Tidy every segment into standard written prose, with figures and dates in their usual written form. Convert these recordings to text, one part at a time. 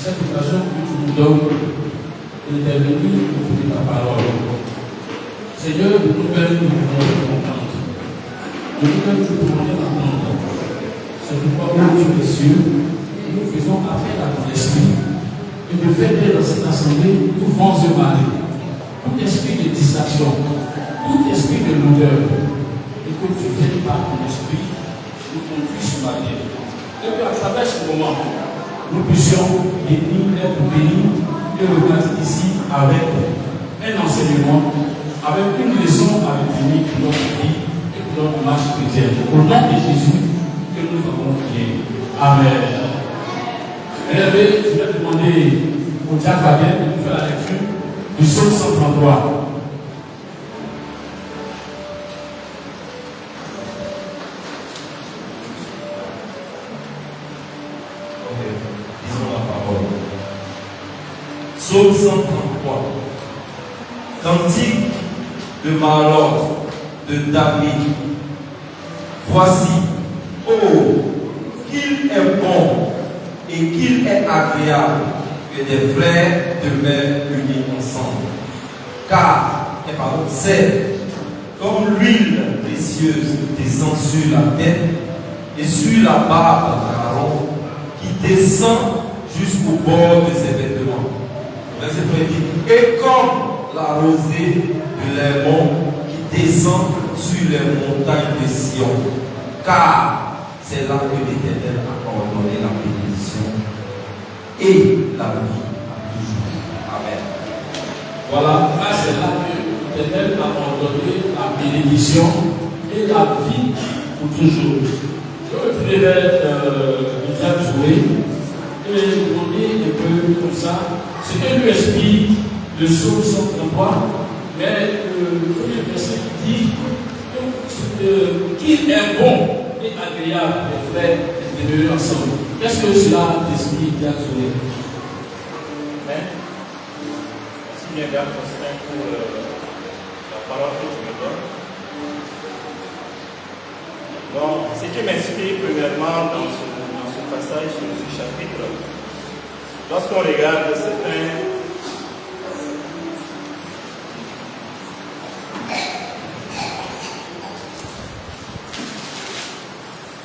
cette occasion que tu nous donnes d'intervenir pour donner ta parole. Seigneur, de nous-mêmes, nous pouvons être contents. De nous-mêmes, nous pouvons être contents. C'est pourquoi, ô Dieu des cieux, nous faisons appel à ton esprit et de faire dans cette assemblée tout vents et marées, tout esprit de distraction, tout esprit de lourdeur, et que tu viennes par ton esprit nous conduire sur la terre. Et qu'à travers ce moment, nous puissions être bénis et repartir ici avec un enseignement, avec une leçon à retenir pour notre vie et pour notre marche chrétienne. Au nom de Jésus que nous avons prié. Amen. Regardez, je vais demander au diacre Fabien de nous faire la lecture du psaume 133. Psaume 133. Cantique de Malheur de David. Voici, oh, qu'il est bon et qu'il est agréable que des frères demeurent unis ensemble. Car, c'est comme l'huile précieuse descend sur la tête et sur la barbe d'Aaron qui descend jusqu'au bord de ses vêtements. Verset 1 dit, et comme la rosée de l'Hermon qui descend sur les montagnes de Sion, car c'est là que l'Éternel a ordonné la bénédiction et la vie à toujours. Amen. Voilà, c'est là que l'Éternel a ordonné la bénédiction et la vie pour toujours. Je vais tourner vers le diable Joué et demander un peu comme ça ce que lui explique le psaume 133, mais le premier verset dit qu'il est bon et agréable les frères de demeurer ensemble. Qu'est-ce que cela explique, diable Joué? Merci bien, Diable Faustin, pour la parole que tu me donnes. Donc, ce qui m'inspire premièrement dans ce passage, sur ce chapitre, lorsqu'on regarde certains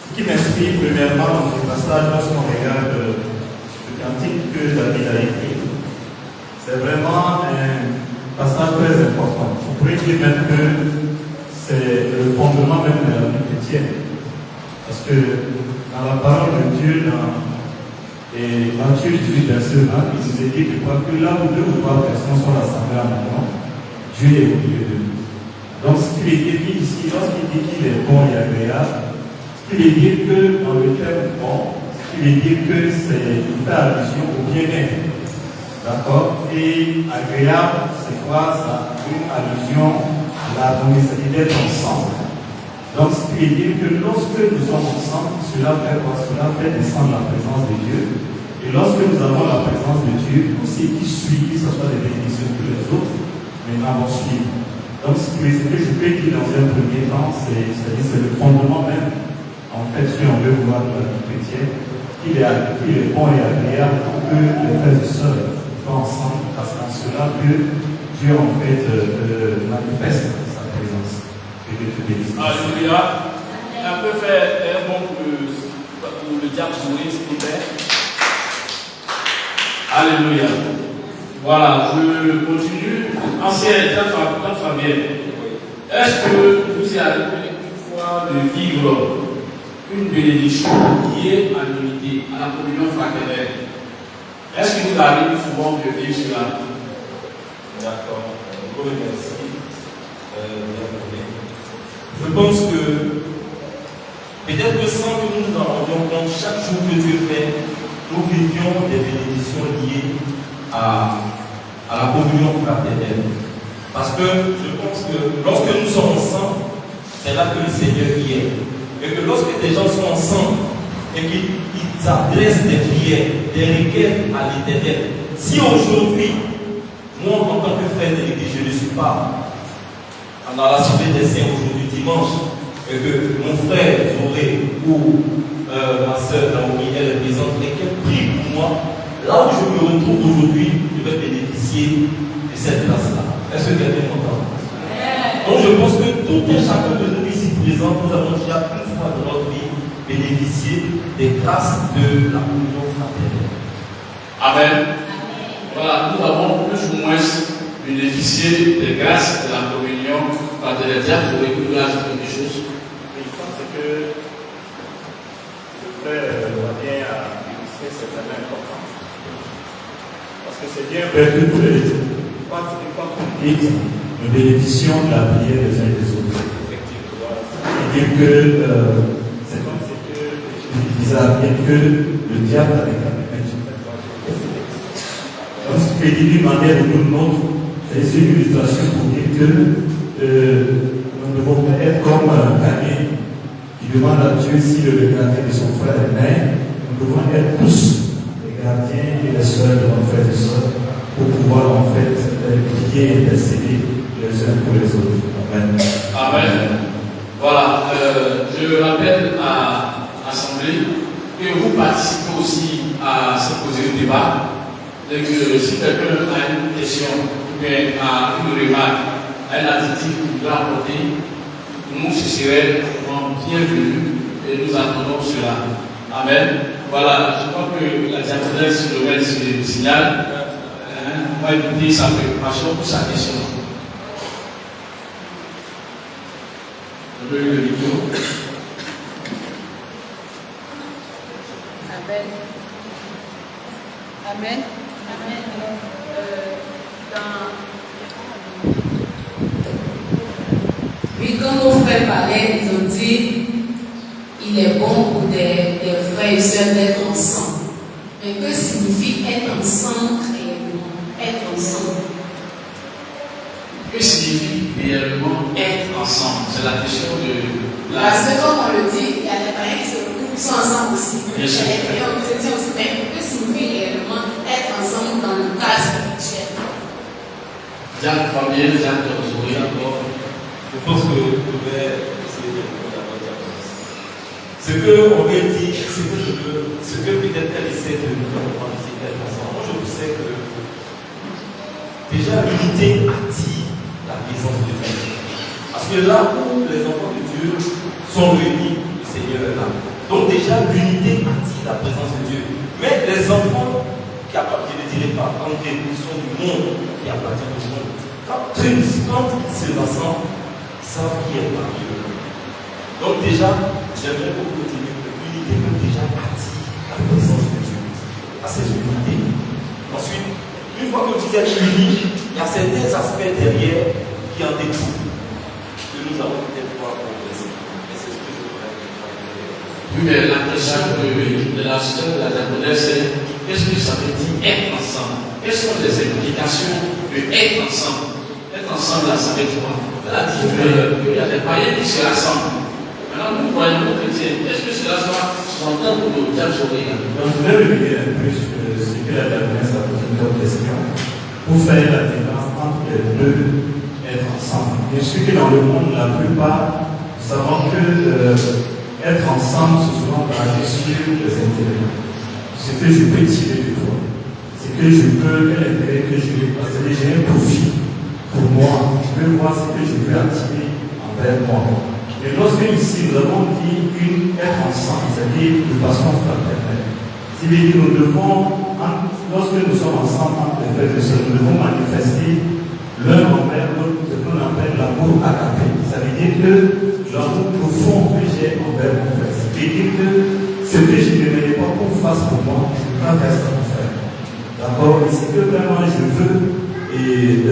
ce qui m'inspire premièrement dans ce passage, lorsqu'on regarde le cantique que David a écrit, c'est vraiment un passage très important. On pourrait dire même que c'est le fondement même de la vie chrétienne. Parce que dans la parole de Dieu, et Matthieu 18, verset 20, il nous est dit que là où deux ou trois personnes sont rassemblées en mon nom, Dieu est au milieu de nous. Donc ce qu'il est dit ici, lorsqu'il dit qu'il est bon et agréable, ce qu'il est dit que dans le terme bon, ce qu'il est dit que c'est une allusion au bien-être. D'accord? Et agréable, c'est quoi? Ça une allusion à l'harmonie, c'est-à-dire d'être ensemble. Donc, ce qui veut dire que lorsque nous sommes ensemble, cela fait quoi? Cela fait descendre la présence de Dieu. Et lorsque nous avons la présence de Dieu, tout ce qui suit, que ce soit des bénédictions que les autres, maintenant vont suivre. Donc, ce que je peux dire dans un premier temps, c'est le fondement même, en fait, si on veut voir de la vie chrétienne, qu'il est bon et agréable pour que les frères et sœurs soient ensemble, parce qu'en cela que Dieu, en fait, manifeste sa présence. Alléluia. On peut faire un bon pour le diable Joué, s'il vous plaît. Alléluia. Voilà, je continue. Ancien diable Fabien. Est-ce que vous y arrivez une fois de vivre une bénédiction qui est à l'unité, à la communion fraternelle? Est-ce qu'il vous arrive souvent de vivre cela? D'accord. Merci. Je pense que peut-être que sans que nous nous en rendions compte, chaque jour que Dieu fait, nous vivions des bénédictions liées à la communion fraternelle. Parce que je pense que lorsque nous sommes ensemble, c'est là que le Seigneur y est. Et que lorsque des gens sont ensemble et qu'ils adressent des prières, des requêtes à l'Éternel, si aujourd'hui, moi en tant que frère de l'Église, je ne suis pas dans l'Assemblée des Saints aujourd'hui dimanche, et que mon frère Zoré ou ma soeur Naomi, elle présente et qu'elle prie pour moi, là où je me retrouve aujourd'hui, je vais bénéficier de cette grâce-là. Est-ce que quelqu'un m'entend? Donc je pense que tout et chacun de nous ici présents, nous avons déjà une fois dans notre vie bénéficié des grâces de la communion fraternelle. Amen. Voilà, nous avons plus ou moins bénéficié des grâces de la communion fraternelle. Vous voulez que nous ajoutions quelque chose? Et je pense que le frère Wabien a illustré cette année importante. Parce que c'est bien vrai que tous les jours, quand on dit, nous bénéficions de la prière des uns et des autres. C'est-à-dire que c'est comme si je disais bien que le diable avec la même. Donc, ce que dit d'une manière ou d'une autre, c'est une illustration pour dire que nous ne devons pas être comme Caïn qui demande à Dieu si le gardien de son frère est mère. Nous devons être tous les gardiens et les sœurs de nos frères et sœurs pour pouvoir en fait prier et intercéder les uns pour les autres. Amen. Amen. Voilà, je rappelle à l'Assemblée que vous participez aussi à ce poser le débat. Donc, si quelqu'un a une question ou bien a une remarque, un additif qu'il doit apporter, nous, ce serait bienvenu et nous attendons cela. Amen. Voilà, je crois que la diaconesse Lorraine se signale. On va écouter sa préoccupation pour sa question. Je veux le micro. Amen. Amen. Amen. Oui, quand nos frères parlaient, ils ont dit il est bon pour des frères et sœurs d'être ensemble. Mais que signifie être ensemble réellement? Être ensemble. Que signifie réellement être ensemble? C'est la question de la. Parce que comme on le dit, il y a des païens qui se retrouvent, qui sont ensemble aussi. Bien sûr. Il y a des païens qui sont aussi. Mais que signifie réellement être ensemble dans le cas spirituel? Jacques Fabien, Jacques Dorzoé, encore. Je pense que je vais essayer de répondre à votre réponse. Ce qu'on veut dire, ce que peut-être elle essaie de nous faire comprendre, c'est d'être ensemble. Moi, je sais que déjà l'unité attire la présence de Dieu. Parce que là où les enfants de Dieu sont réunis, le Seigneur est là. Donc déjà l'unité attire la présence de Dieu. Mais les enfants qui appartiennent, je ne dirais pas, quand ils sont du monde, qui appartiennent au monde, quand ils se rassemblent, ils savent qui est parmi eux. Donc déjà, j'aimerais beaucoup dire que l'unité peut déjà attirer la présence de Dieu. À cette unité. Ensuite, une fois que vous êtes unis, il y a certains aspects derrière qui en découlent. Que nous avons peut-être pas progressé. Mais c'est ce que je voudrais dire. Oui, mais la question de la sœur, de la diaconesse, c'est qu'est-ce que ça veut dire être ensemble? Quelles sont les implications de être ensemble? Être ensemble, là, ça veut dire quoi? Elle a dit qu'il y a des païens qui se rassemblent. Maintenant, nous voyons nos chrétiens. Est-ce que cela soit s'entendre pour nos diables sourires? Donc, je vais revenir un peu sur ce que la diaconesse a posé comme question pour faire la différence entre les deux, être ensemble. Bien sûr que dans le monde, la plupart, nous savons que être ensemble, c'est souvent basé sur les intérêts. Ce que je peux tirer de toi, c'est que je peux, quel intérêt que je veux, parce que j'ai un profit pour moi, je veux voir ce que je veux attirer envers moi. Et lorsque ici nous avons dit être ensemble, c'est-à-dire de façon fraternelle, c'est-à-dire nous devons, lorsque nous sommes ensemble entre les frères et sœurs, nous devons manifester l'un envers l'autre, ce qu'on appelle l'amour agapé. Ça veut dire que l'amour profond que j'ai envers mon frère. Ça veut dire que ce que je ne veux pas qu'on fasse pour moi, je ne peux pas faire ça pour mon frère. D'accord? Et ce que vraiment je veux et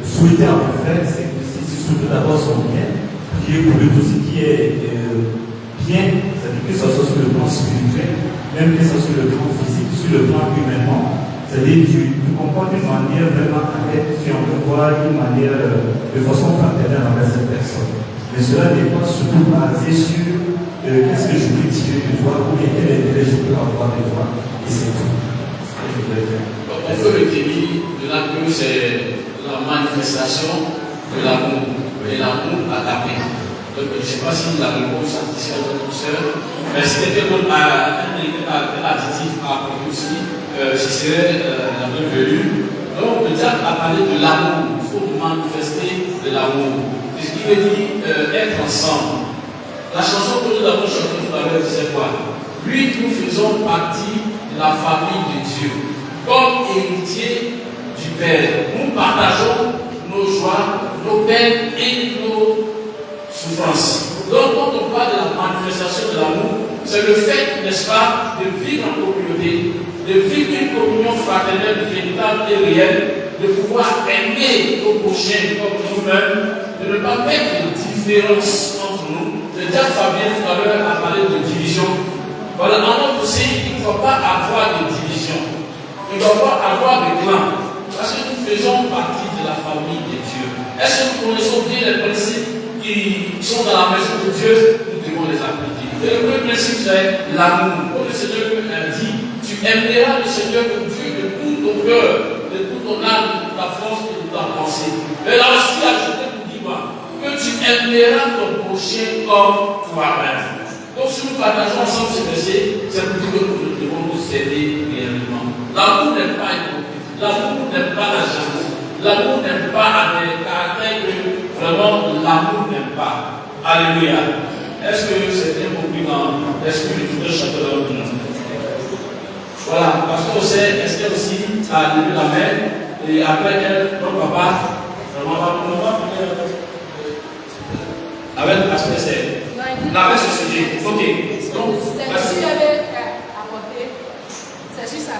souhaiter à mon frère, c'est surtout d'abord son bien. Prier pour lui tout ce qui est bien, c'est-à-dire que ce soit sur le plan spirituel, même que ce soit sur le plan physique, sur le plan humainement. C'est-à-dire que je comprends d'une manière vraiment honnête, si on peut voir d'une manière de façon fraternelle envers cette personne. Mais cela n'est pas surtout basé sur qu'est-ce que je peux tirer de toi ou quel intérêt je peux avoir de toi. Et c'est tout. C'est ce que je voulais dire. On peut retenir de là que c'est la manifestation de l'amour. Et l'amour agapé. Donc, je ne sais pas si la réponse satisfait votre soeur, mais si c'était un additif à apporter aussi, ce serait la bienvenue. Donc, le diable a parlé de l'amour. Il faut manifester de l'amour. Ce qui veut dire être ensemble. La chanson que nous avons chantée tout à l'heure disait quoi? Lui, nous faisons partie de la famille de Dieu. Comme héritiers du Père, nous partageons nos joies, nos peines et nos souffrances. Donc, quand on parle de la manifestation de l'amour, c'est le fait, n'est-ce pas, de vivre en communauté, de vivre une communion fraternelle véritable et réelle, de pouvoir aimer nos prochains comme nous-mêmes, de ne pas mettre de différence entre nous. Le diable Fabien tout à l'heure a parlé de division. Voilà, en notre aussi, il ne faut pas avoir de division. Il ne faut pas avoir de clan. Parce que nous faisons partie de la famille de Dieu. Est-ce que nous connaissons bien les principes qui sont dans la maison de Dieu? Nous devons les appliquer. Et le premier principe, c'est l'amour. Comme le Seigneur a dit, tu aimeras le Seigneur ton Dieu de tout ton cœur, de toute ton âme, de toute ta force et de toute ta pensée. Mais là aussi, ajouté pour dire que tu aimeras ton prochain comme toi-même. Donc, si nous partageons ensemble ces versets, c'est pour dire que nous devons nous aider réellement. L'amour n'est pas hypocrite. L'amour n'aime pas la jalousie. L'amour n'aime pas des caractères que vraiment l'amour n'aime pas. Alléluia. Est-ce que c'est bien compris dans l'esprit de tout le chanteur de nous? Voilà, parce qu'on sait, Esther aussi a levé la main et après elle, ton papa, vraiment, on va finir avec l'aspect c'est. La main sur ce sujet. Ok. Donc, c'est ce que j'avais apporté. C'est juste ça.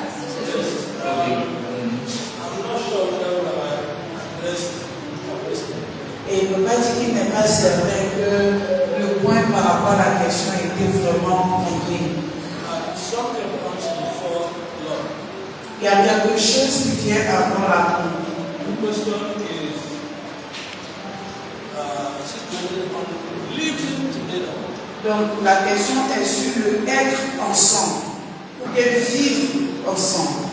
Et il ne peut pas dire qu'il n'est pas certain que le point par rapport à la question était vraiment compris. Il y a quelque chose qui vient avant l'amour. Donc la question est sur le être ensemble ou bien vivre ensemble.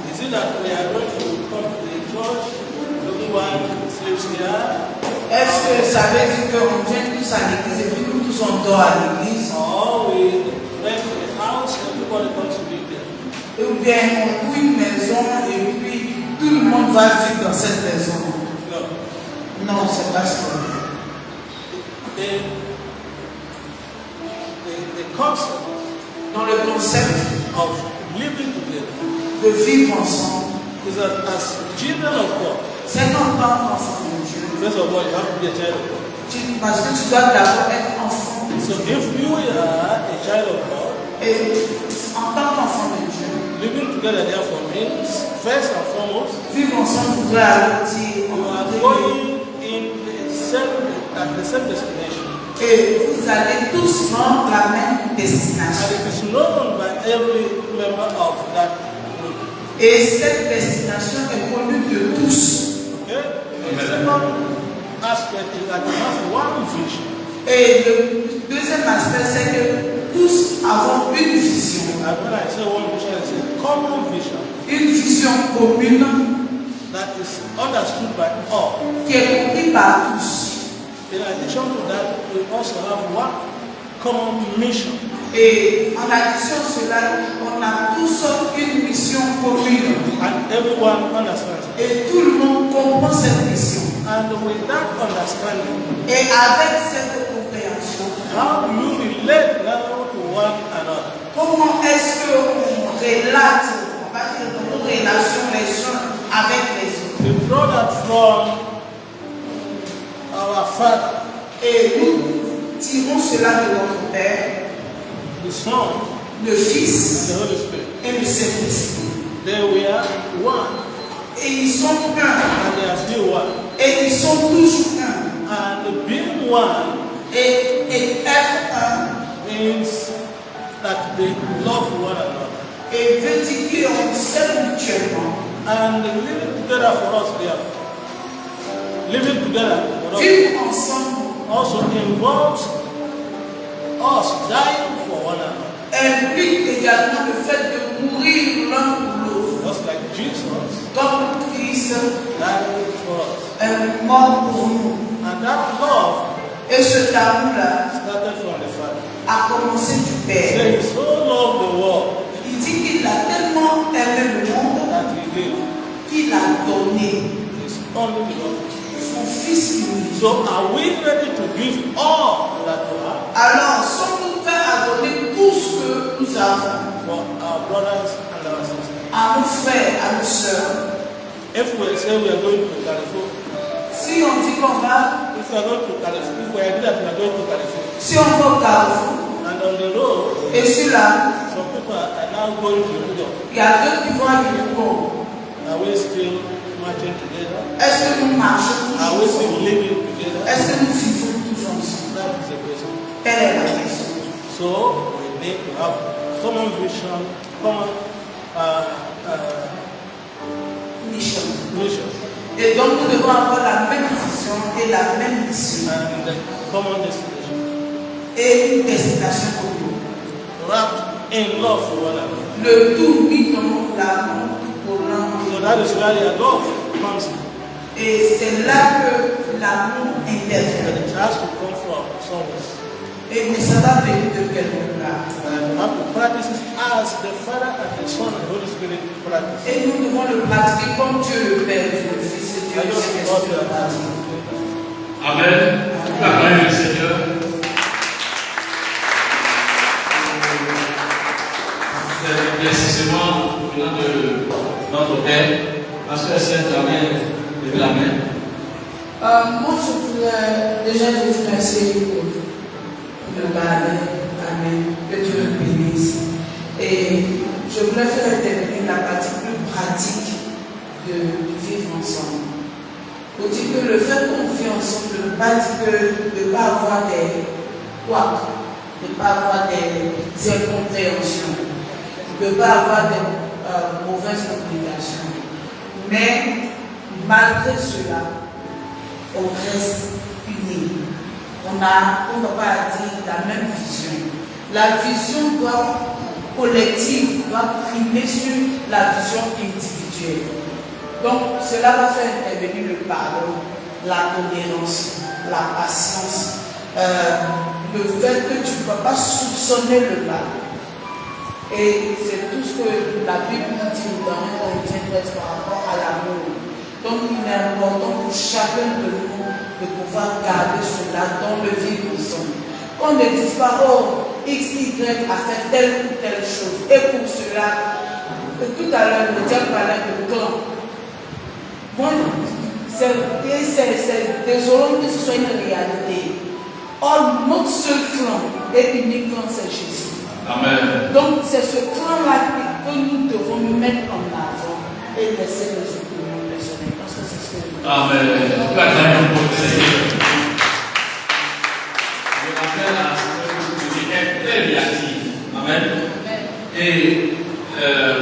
Est-ce que ça veut dire qu'on vient tous à l'église et puis nous tous on dort à l'église? Ou bien on loue une maison et puis tout le monde va vivre dans cette maison? Non, c'est pas ça. Dans le concept de vivre ensemble, c'est non pas enfant de Dieu. Parce que tu dois d'abord être enfant de Dieu. So if you are a child of God, Et en tant qu'enfant de Dieu, living together therefore means, first and foremost, vivre ensemble voudrait alors dire you are going in the same destination. et vous allez tous rendre la même And destination. it is known by every member of that group. Et cette destination est connue de tous. Okay? The second aspect is that you have one vision. Et le deuxième aspect, c'est que tous avons une vision. And when I say one vision, I say common vision Une vision commune that is understood by all. qui est comprise par tous. In addition to that, we also have one common mission. Et en addition à cela, on a tous une mission commune. And everyone understands it. Et tout le monde comprend cette mission. And with that understanding, Et avec cette compréhension, how do you relate now to one another? comment est-ce qu'on relate, on va dire, dans nos relations les uns avec les autres? We draw that from our Father, Et nous tirons cela de notre Père, the Son, le and Fils the Holy Spirit. et le Saint-Esprit. They were one, Et ils sont un. and they are still one. Et ils sont toujours un. And being one Et être un, means that they love one another. et veut dire qu'on s'aime mutuellement. And living together for us, therefore, living together for us Vivre ensemble also involves us dying for one another. implique également le fait de mourir l'un pour l'autre. Just like Jesus Comme Christ died for us. est mort pour nous. And that love Et cet amour-là a commencé du Père. Say he so loved the world Il dit qu'il a tellement aimé le monde that he gave qu'il a donné his only begotten. son Fils unique. So are we ready to give all that we have Alors, sommes-nous prêts à donner tout ce que nous avons for our brothers and our sisters? à nos frères, à nos sœurs? If we say we are going to Carrefour, Si on dit qu'on va, if we are going to Carrefour, if we agree that we are going to Carrefour, si on va au Carrefour, and on the road, et sur là, some people are now going to Europe, il y a d'autres qui vont à Bilbao. are we still marching together? Est-ce que nous marchons Are we tous still ensemble? living together? Est-ce que nous vivons tous ensemble? That is the question. Telle est la question. So we need to have common vision, common Mission. mission, Et donc nous devons avoir la même vision et la même mission and common destination. et une destination commune. Wrapped in love for one another. Le tout mis dans l'amour pour l'un. So that is where your love comes in. Et c'est là que l'amour But intervient. it has to come from somewhere. Et mais ça va venir de quelque part. And we have to practice it as the Father and the Son and the Holy Spirit practice. Et nous devons le pratiquer comme Dieu le Père, Dieu le Fils et Dieu I le just want Saint-Esprit le to pratique. Amen. Acclamez le Seigneur. C'est l'éclaircissement venant de notre Père. Ma soeur Sainte avait levé la main. Moi, je voulais déjà te remercier pour le balai. Amen. Que Dieu le bénisse. Et je voulais faire intervenir la partie plus pratique de vivre ensemble. Pour dire que le fait qu'on vit ensemble ne veut pas dire que de ne pas avoir des couacs, de ne pas avoir des incompréhensions, de ne pas avoir des mauvaises communications. Mais malgré cela, on reste unis. On ne va pas dire la même vision. La vision collective doit primer sur la vision individuelle. Donc, cela va faire intervenir le pardon, la tolérance, la patience, le fait que tu ne peux pas soupçonner le mal. Et c'est tout ce que la Bible nous dit dans 1 Corinthiens 13 par rapport à l'amour. Donc, il est important pour chacun de nous de pouvoir garder cela dans le vivre ensemble. Qu'on ne dise pas, oh, X, Y a fait telle ou telle chose. Et pour cela, tout à l'heure, le diable parlait de clan. Moi, c'est désolant que ce soit une réalité. Or, notre seul clan et unique clan, c'est Jésus. Amen. Donc, c'est ce clan-là que nous devons mettre en avant et laisser les opinions personnelles. Parce que c'est ce que nous Amen. Acclamez pour le Seigneur. Je rappelle à ce que vous êtes très réactif. Amen. Et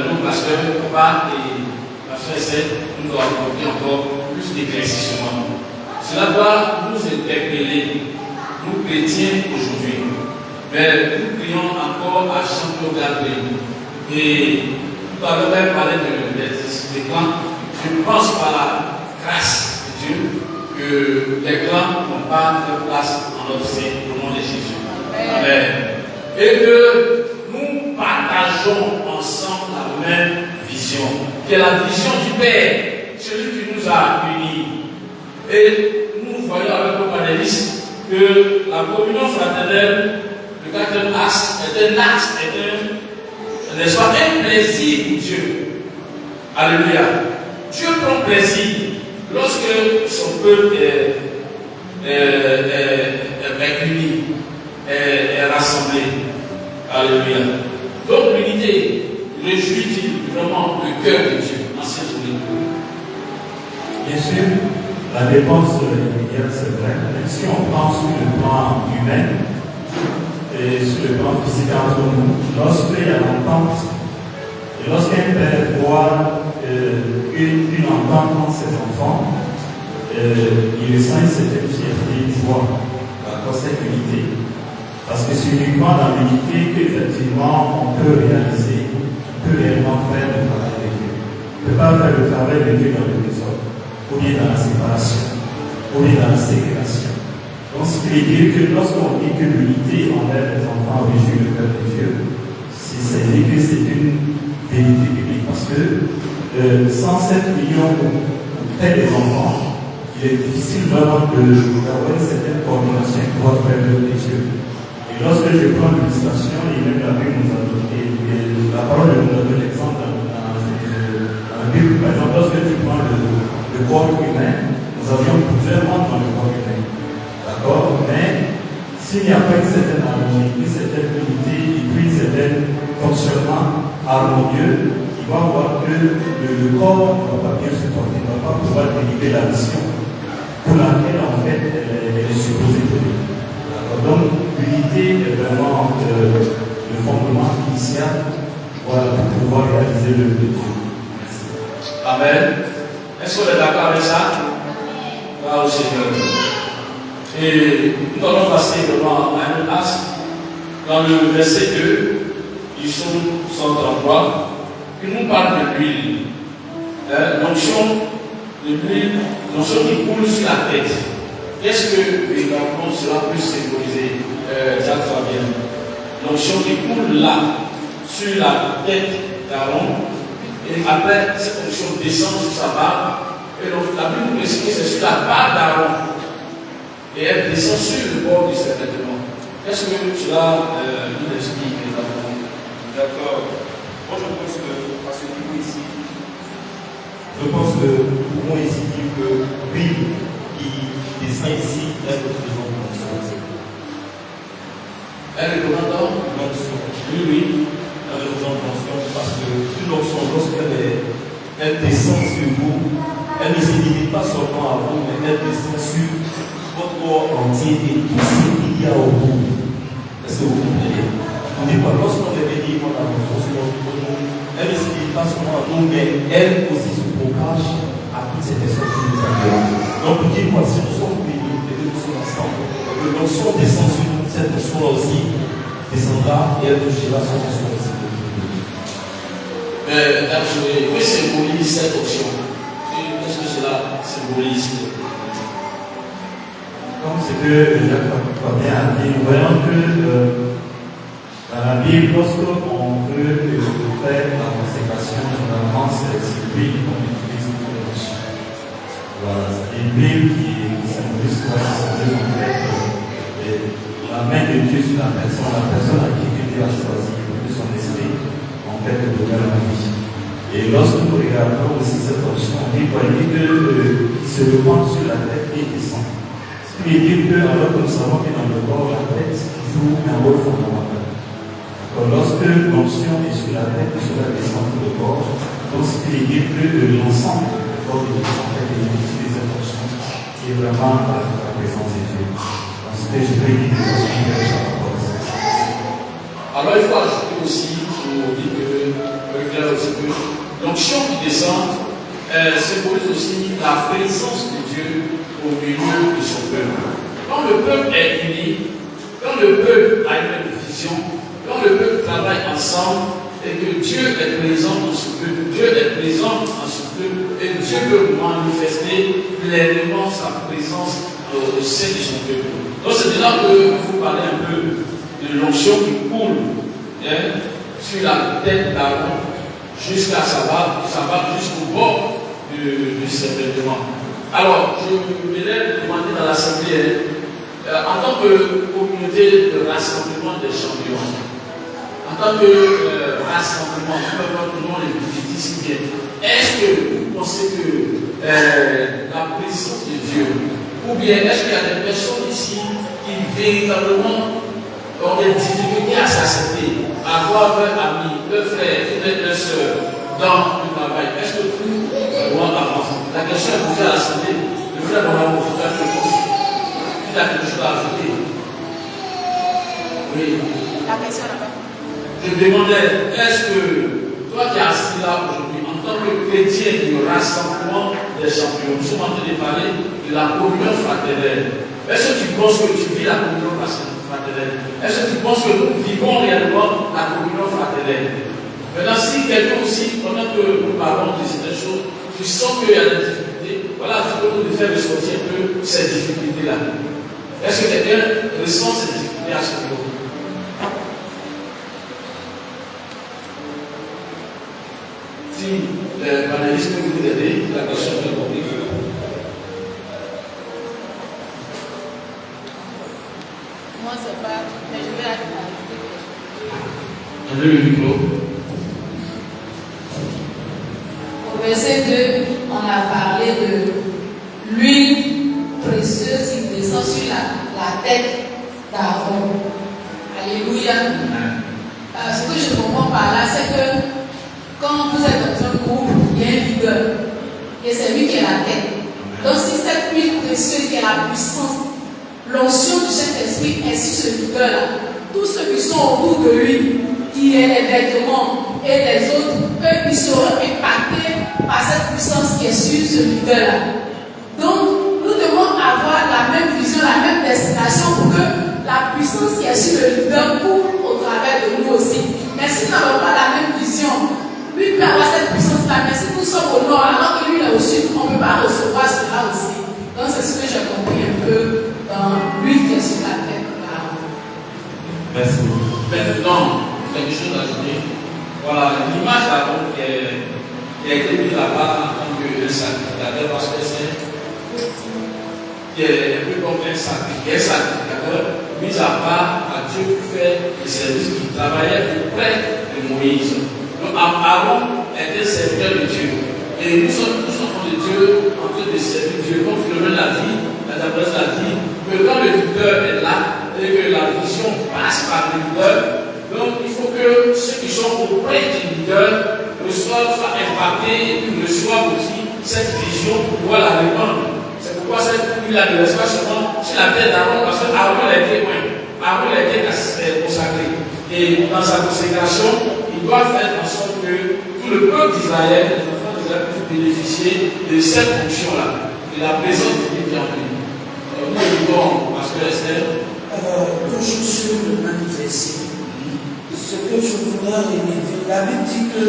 nos pasteurs, papa et pasteur Seth, nous doivent apporter encore plus d'éclaircissement. Cela doit nous interpeller, nous chrétiens aujourd'hui. Mais nous prions encore à Champion Gabriel. Et tout à l'heure, on parlait des clans. Je pense par la grâce de Dieu que les clans n'ont pas de place en notre sein au nom de Jésus. Amen. Et que nous partageons ensemble la même vision, qui est la vision du Père, celui qui nous a unis. Et nous voyons avec nos panélistes que la communion fraternelle, le quatrième acte, est un acte, n'est-ce pas, un plaisir pour Dieu. Alléluia. Dieu prend plaisir lorsque son peuple est réuni, est rassemblé. Alléluia. Donc l'unité réjouit vraiment le cœur de Dieu en cette journée. Bien sûr, la dépense immédiate, c'est vrai. Mais si on prend sur le plan humain et sur le plan physique entre nous, lorsqu'il y a l'entente, et lorsqu'un père voit une entente entre ses enfants, il ressent une certaine fierté, une joie dans cette unité. Parce que c'est uniquement dans l'unité qu'effectivement on peut réaliser, on peut réellement faire le travail de Dieu. On ne peut pas faire le travail de Dieu dans le désordre, ou bien dans la séparation, ou bien dans la ségrégation. Donc, ce qui veut dire que lorsqu'on dit que l'unité envers les enfants réjouit le cœur de Dieu, c'est dire que c'est une vérité biblique. Parce que 107 millions ou près des enfants, il est difficile vraiment d'avoir une certaine coordination pour pouvoir faire l'œuvre de Dieu. Et lorsque je prends l'illustration, et même la Bible nous a donné, la parole nous a donné l'exemple dans la Bible, par exemple, lorsque tu prends le corps humain, nous avions plusieurs membres dans le corps humain. D'accord? Mais s'il n'y a pas une certaine harmonie, une certaine unité, et puis un certain fonctionnement harmonieux, il va voir que le corps ne va pas bien se porter, ne va pas pouvoir délivrer la mission pour laquelle en fait elle est supposée donner. Donc l'unité est vraiment le fondement initial pour pouvoir réaliser le but. Amen. Est-ce qu'on est d'accord avec ça? Gloire au Seigneur. Et nous allons passer devant un as dans le verset 2 du psaume 133 qui nous parle de l'huile. L'onction de l'huile, l'onction qui coule sur la tête. Qu'est-ce que véritablement cela peut symboliser, Jacques Fabien? L'onction qui coule là, sur la tête d'Aaron, et après cette onction descend sur sa barbe, et donc la Bible nous explique que c'est sur la barbe d'Aaron. Et elle descend sur le bord du vêtement. Qu'est-ce que cela nous explique exactement? D'accord. Moi je pense que, à ce niveau ici, je pense que nous pouvons ici dire que l'huile qui descend ici est représentante l'onction. Elle est représentante L'onction. Oui. Elle représente l'onction parce que une onction, lorsqu'elle descend sur vous, elle ne se limite pas seulement à vous, mais elle descend sur votre corps entier et tout ce qu'il y a au bout. Est-ce que vous comprenez? On dit pas, lorsqu'on est béni par la onction sur notre corps, elle ne se limite pas seulement à nous, mais elle aussi se propage à toutes ces personnes qui nous entourent. Donc, pour dire quoi, si nous sommes bénis et que nous sommes ensemble, que l'onction descend sur nous, cette onction aussi descendra et elle touchera son onction aussi. Que symbolise cette onction? Qu'est-ce que cela symbolise? Comme ce que Jacques Fabien a dit, nous voyons que dans la Bible, lorsqu'on veut faire la consécration, généralement c'est l'huile qu'on utilise pour les onction. Voilà, c'est une huile qui symbolise quoi? Ça symbolise en fait la main de Dieu sur la personne à qui Dieu a choisi, de son esprit, en fait, de donner la vie. Et lorsque nous regardons aussi cette onction, on dit qu'il se répand sur la tête et descend. Ce qui veut dire que, alors que nous savons que dans le corps, la tête joue un rôle fondamental. Donc, lorsque l'onction est sur la tête, cela descend sur le corps. Donc, ce qui veut dire que l'ensemble du corps de Dieu, en fait, est utilisé cette onction qui est vraiment la présence de Dieu. Donc, ce que je veux dire, c'est alors, il faut ajouter aussi, pour dire que l'onction qui descend symbolise aussi la présence de Dieu au milieu de son peuple. Quand le peuple est uni, quand le peuple a une même vision, quand le peuple travaille ensemble et que Dieu est présent dans ce peuple, Dieu est présent dans ce peuple et Dieu peut manifester pleinement sa présence au sein de son peuple. Donc c'est déjà que vous parlez un peu de l'onction qui coule sur la tête d'Aaron jusqu'à sa barbe jusqu'au bord de ses vêtements. Alors, je me lève demander dans l'Assemblée, en tant que communauté de rassemblement des champions, en tant que rassemblement, peu importe les petits qui viennent, est-ce que vous pensez que la présence de Dieu, ou bien est-ce qu'il y a des personnes ici qui véritablement ont des difficultés à s'accepter, à voir leurs amis, leurs frères, leurs soeurs dans le travail? Est-ce que tout doit avancer? La question est posée à l'Assemblée. Le frère dans la réponse. Il a quelque chose à ajouter. Oui. La question là-bas. Je demandais, est-ce que toi qui es assis là aujourd'hui, en tant que chrétien du rassemblement des champions, nous sommes en train de parler de la communion fraternelle. Est-ce que tu penses que tu vis la communion fraternelle? Est-ce que tu penses que nous vivons réellement la communion fraternelle? Maintenant, si quelqu'un aussi, pendant que nous parlons de certaines choses, tu sens qu'il y a des difficultés, voilà, tu peux nous faire ressortir un peu ces difficultés-là. Est-ce que quelqu'un ressent cette difficulté à ce niveau? Si les panélistes peuvent vous aider, la question est compliquée. Moi, c'est pas, mais je vais ajouter. Donnez le micro. Au verset 2, on a parlé de l'huile précieuse qui descend sur la tête d'Aaron. Alléluia. Ce que je comprends par là, c'est que quand vous êtes dans un groupe, il y a un leader. Et c'est lui qui est la tête. Donc si cette huile précieuse qui est la puissance, l'onction du Saint-Esprit est sur ce leader-là, tous ceux qui sont autour de lui, qui est les vêtements et les autres, eux, ils seront impactés par cette puissance qui est sur ce leader-là. Donc, nous devons avoir la même vision, la même destination pour que la puissance qui est sur le leader coule au travers de nous aussi. Mais si nous n'avons pas la même vision, lui peut avoir cette puissance-là, mais si nous sommes au nord, alors que lui est au sud, on ne peut pas recevoir cela aussi. Donc, c'est ce que j'ai compris un peu dans l'huile qui est sur la tête. Merci. Maintenant, quelque chose à ajouter. Voilà, l'image d'Aaron qui a été mise là-bas en tant que sacrificateur, parce que c'est qui est un peu comme un sacrificateur, mis à part à Dieu pour faire le service qui travaillait auprès de Moïse. Donc Aaron était serviteur de Dieu. Et nous sommes tous enfants de Dieu, en train de servir Dieu. Comme Philomène l'a dit, la Tabresse l'a dit, que quand le leader est là, et que la vision passe par le leader, donc il faut que ceux qui sont auprès du leader soient impactés et puis reçoivent aussi cette vision pour pouvoir la répandre. C'est pourquoi il a de l'espace seulement sur la tête d'Aaron, parce qu'Aaron a été loin. Aaron a été consacré. Et dans sa consécration, il doit faire en sorte que tout le peuple d'Israël, les enfants d'Israël, puissent bénéficier de cette fonction-là, de la présence de Dieu en lui. Nous écoutons, Pasteur Esther. Toujours sur le même verset, ce que je voudrais relever, la Bible dit que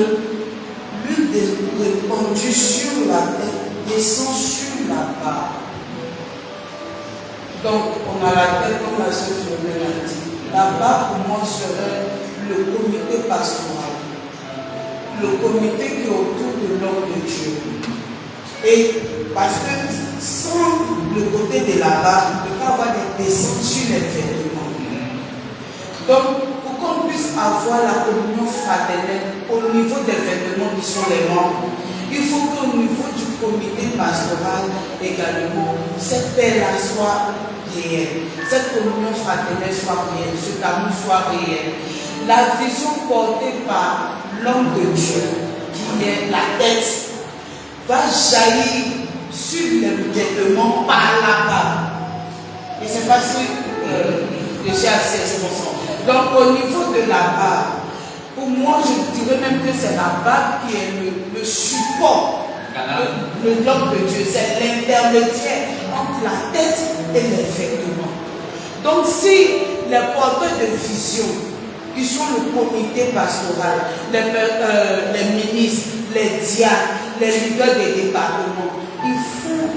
l'huile répandue sur la tête descend sur la barbe. Donc, on a la tête comme la sœur Philomène a dit. La barbe, pour moi, serait le comité pastoral, le comité qui est autour de l'homme de Dieu. Et parce que sans le côté de la barbe, on ne peut pas avoir des descentes sur les vêtements. Donc, pour qu'on puisse avoir la communion fraternelle au niveau des vêtements qui sont les membres, il faut qu'au niveau du comité pastoral également, cette paix-là soit réelle, cette communion fraternelle soit réelle, ce amour soit réel. La vision portée par l'homme de Dieu, qui est la tête, va jaillir sur les vêtements par la barbe. Et c'est pas si j'ai assez, c'est bon ça. Donc au niveau de la barbe, pour moi je dirais même que c'est la barbe qui est le support de l'homme de Dieu, c'est l'intermédiaire entre la tête et les vêtements. Donc si les porteurs de vision, qui sont le comité pastoral, les ministres, les diacres, les leaders des départements, ils font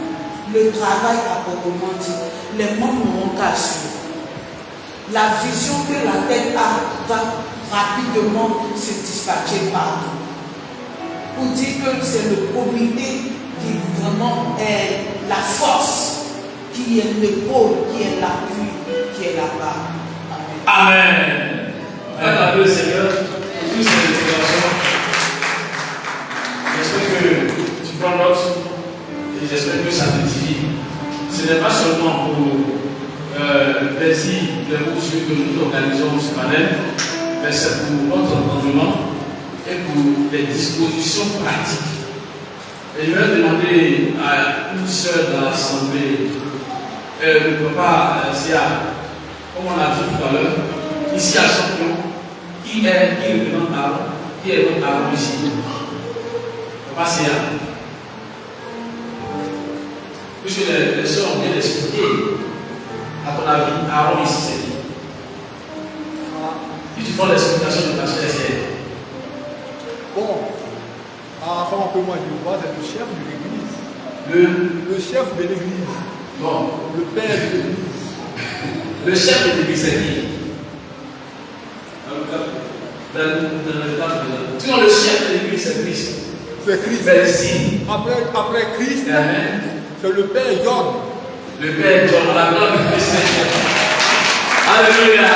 le travail à proprement dit. Les membres n'auront qu'à suivre. La vision que la tête a va rapidement se dispatcher partout. Pour dire que c'est le comité qui vraiment est la force, qui est l'épaule, qui est l'appui, qui est la barre. Amen. Acclamez le Seigneur pour toutes ces déclarations. J'espère que tu prends note et j'espère que ça t'édifie. Ce n'est pas seulement pour le plaisir de vous que nous organisons ce matin, mais c'est pour notre entendement et pour les dispositions pratiques. Et je vais demander à une sœur dans l'assemblée, le papa Sia, comme on l'a dit tout à l'heure, ici à Champion, qui représente Aaron, qui est notre Aaron ici. Papa Sia. Puisque les sœurs ont bien expliqué, à ton avis, Aaron ici c'est qui? Et tu fais l'explication de Pasteur Sia. Bon, avant un peu moins du roi, c'est le chef de l'église. Le chef de l'église. Bon. Le père de l'église. Le chef de l'église, c'est qui? Sinon, le chef de l'église, c'est Christ. C'est Christ. Merci. Après Christ, Amen. c'est le Père John. Le Père John, la gloire de Christ. Alléluia.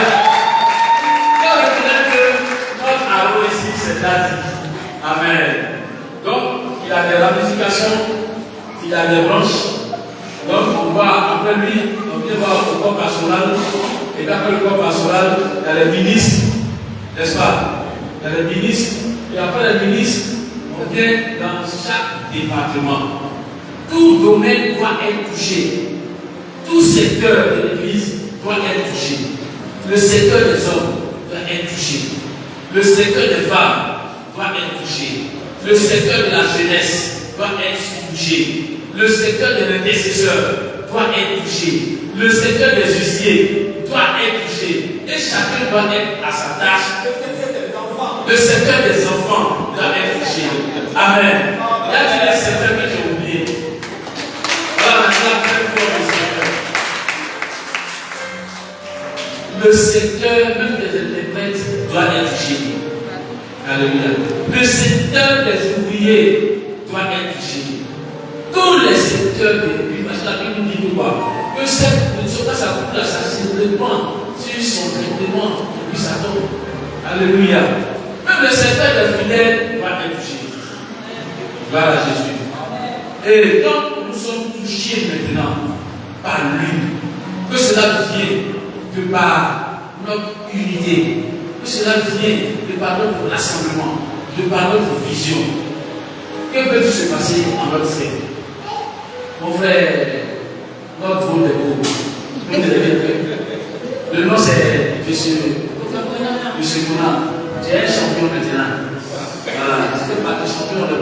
Et on reconnaît que notre Aaron ici, c'est David. Amen. Donc, il a des ramifications, il a des branches. Donc, on va, après lui, on vient voir le corps pastoral. Et après le corps pastoral, il y a les ministres. N'est-ce pas? Il y a les ministres. Et après les ministres, on vient dans chaque département. Tout domaine doit être touché. Tout secteur de l'église doit être touché. Le secteur des hommes doit être touché. Le secteur des femmes doit être touché. Le secteur de la jeunesse doit être touché. Le secteur de l'intercesseur doit être touché. Le secteur des huissiers doit être touché. Et chacun doit être à sa tâche. Le secteur des enfants doit être touché. Amen. Il y a des secteurs que j'ai oubliés. Voilà maintenant très fort le secteur même des interprètes doit être touché. Alléluia. Le secteur des ouvriers doit être touché. Tous les secteurs de l'église, parce que la Bible nous dit quoi? Que cette chose-là, ça coupe là, ça simplement sur son vêtement, et puis ça tombe. Alléluia. Même le secteur des fidèles doit être touché. Gloire à Jésus. Et quand nous sommes touchés maintenant par lui, que cela vient que par notre unité, que cela vient de par notre rassemblement, de par notre vision. Que peut-il se passer en notre sein? Mon frère, notre vote est beau. Le nom c'est Monsieur Mouna. Tu es un champion maintenant. Voilà, tu fais partie champion dans le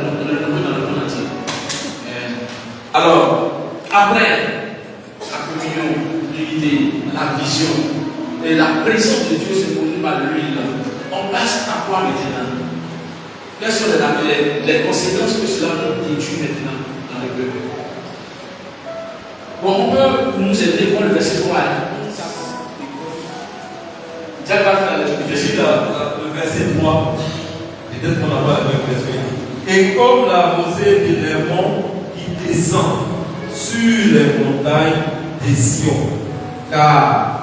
monde entier. Alors, après la communion, l'unité, la vision et la présence de Dieu se produit par l'huile, on passe à quoi maintenant? Quelles sont les conséquences que cela constitue maintenant dans le peuple? Bon, on peut nous aider pour le verset 3. Jacques va faire le verset 3. Peut-être qu'on n'a pas la même version. Et comme la rosée de l'Hermon qui descend sur les montagnes des Sion, car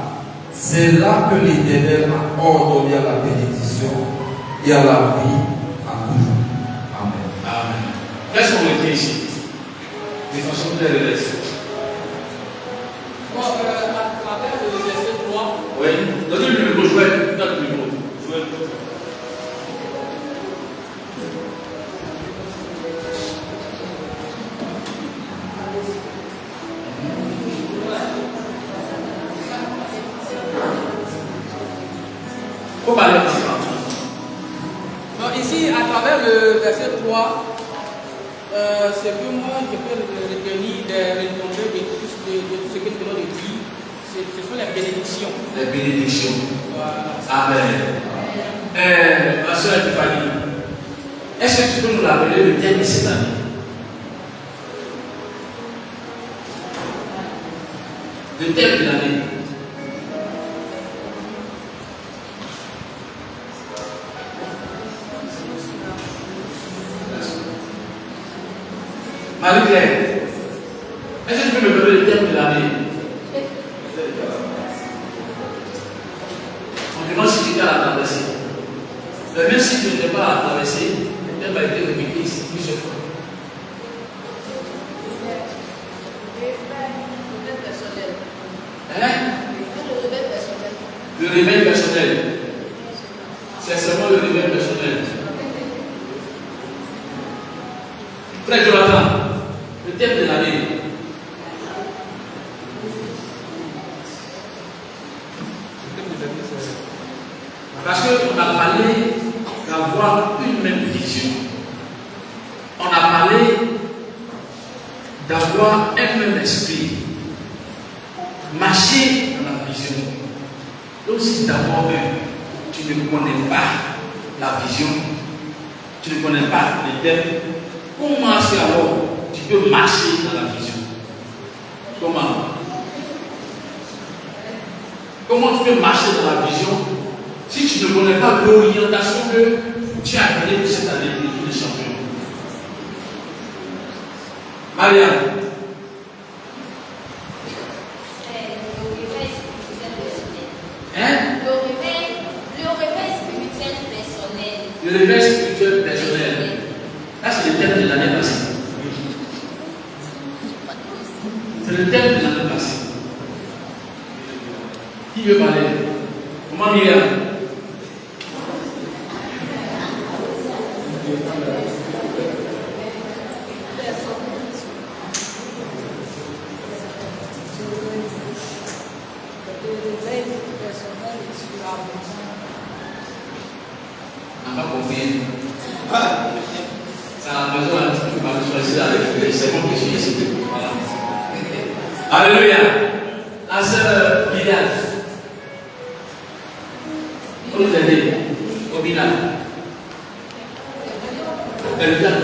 c'est là que l'Éternel a ordonné à la bénédiction et à la vie à toujours. Amen. Amen. Qu'est-ce qu'on était ici? De façon très relative. Bon, à travers le verset 3. Oui. Donnez le numéro, Joël. Donne le numéro. Joël. Donc ici, à travers le verset 3, c'est que moi, je peux retenir des retombées de tout ce que nous venons de dire. Ce sont les bénédictions. Les bénédictions. Voilà. Amen. Ma soeur Tiffany, est-ce que tu peux nous rappeler le thème de cette année? Le thème de l'année. Marie-Claire, est-ce que tu peux me donner le thème de l'année? On demande si tu es à la traversée. Mais même si tu n'étais pas à la traversée, le thème va être répété ici plusieurs fois. Hein? Le réveil personnel. C'est seulement le réveil personnel. Frère Jonathan, le thème de l'année. Parce qu'on a parlé d'avoir une même vision. On a parlé d'avoir un même esprit. Marcher dans la vision. Donc si d'abord tu ne connais pas la vision, tu ne connais pas les thèmes, comment est-ce alors tu peux marcher dans la vision? Comment? Comment tu peux marcher dans la vision si tu ne connais pas l'orientation que tu as gagné pour cette année de Ligue des Champions? Marianne. Hein? Le réveil spirituel personnel. Le réveil spirituel personnel. Là, c'est le thème de l'année passée. C'est le thème de l'année passée. Qui veut parler? Comment Myriam? On n'a pas compris. Ça a besoin un petit peu de choisir avec les secondes que je suis ici. Voilà. Alléluia. La sœur Liliane. Pour nous aider. Au final. Elle vient là.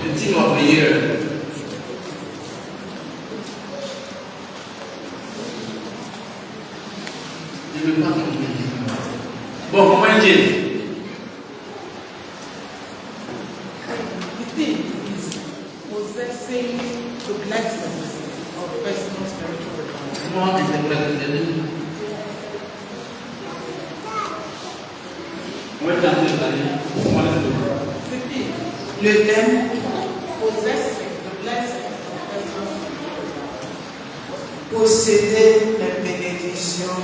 Le petit mot prière. Je ne veux pas comprendre. Bon, comment il dit? Possessing the blessings of personal spiritual requirements. Comment interpréter? Le thème possessing the blessings of personal spiritual requirements. Posséder les bénédictions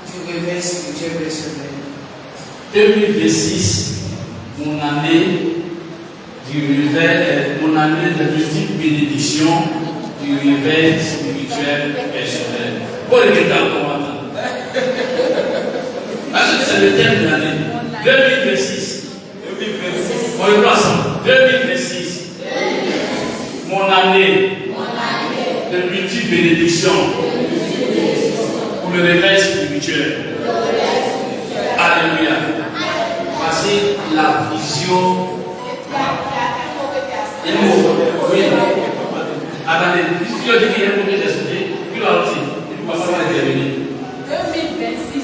du réveil spirituel personnel. 2026, mon année du réveil, mon année de multiples bénédictions du réveil spirituel personnel. Pour les métal qu'on va attendre. Parce que c'est le thème de l'année. 2026. On le voit ensemble. 2026. Mon année de multiples bénédictions pour le réveil spirituel. Alléluia. Voici la vision. Oui. Attendez, si on dit qu'il y a un mauvais esprit, il va aussi. Il ne va pas intervenir. 2026,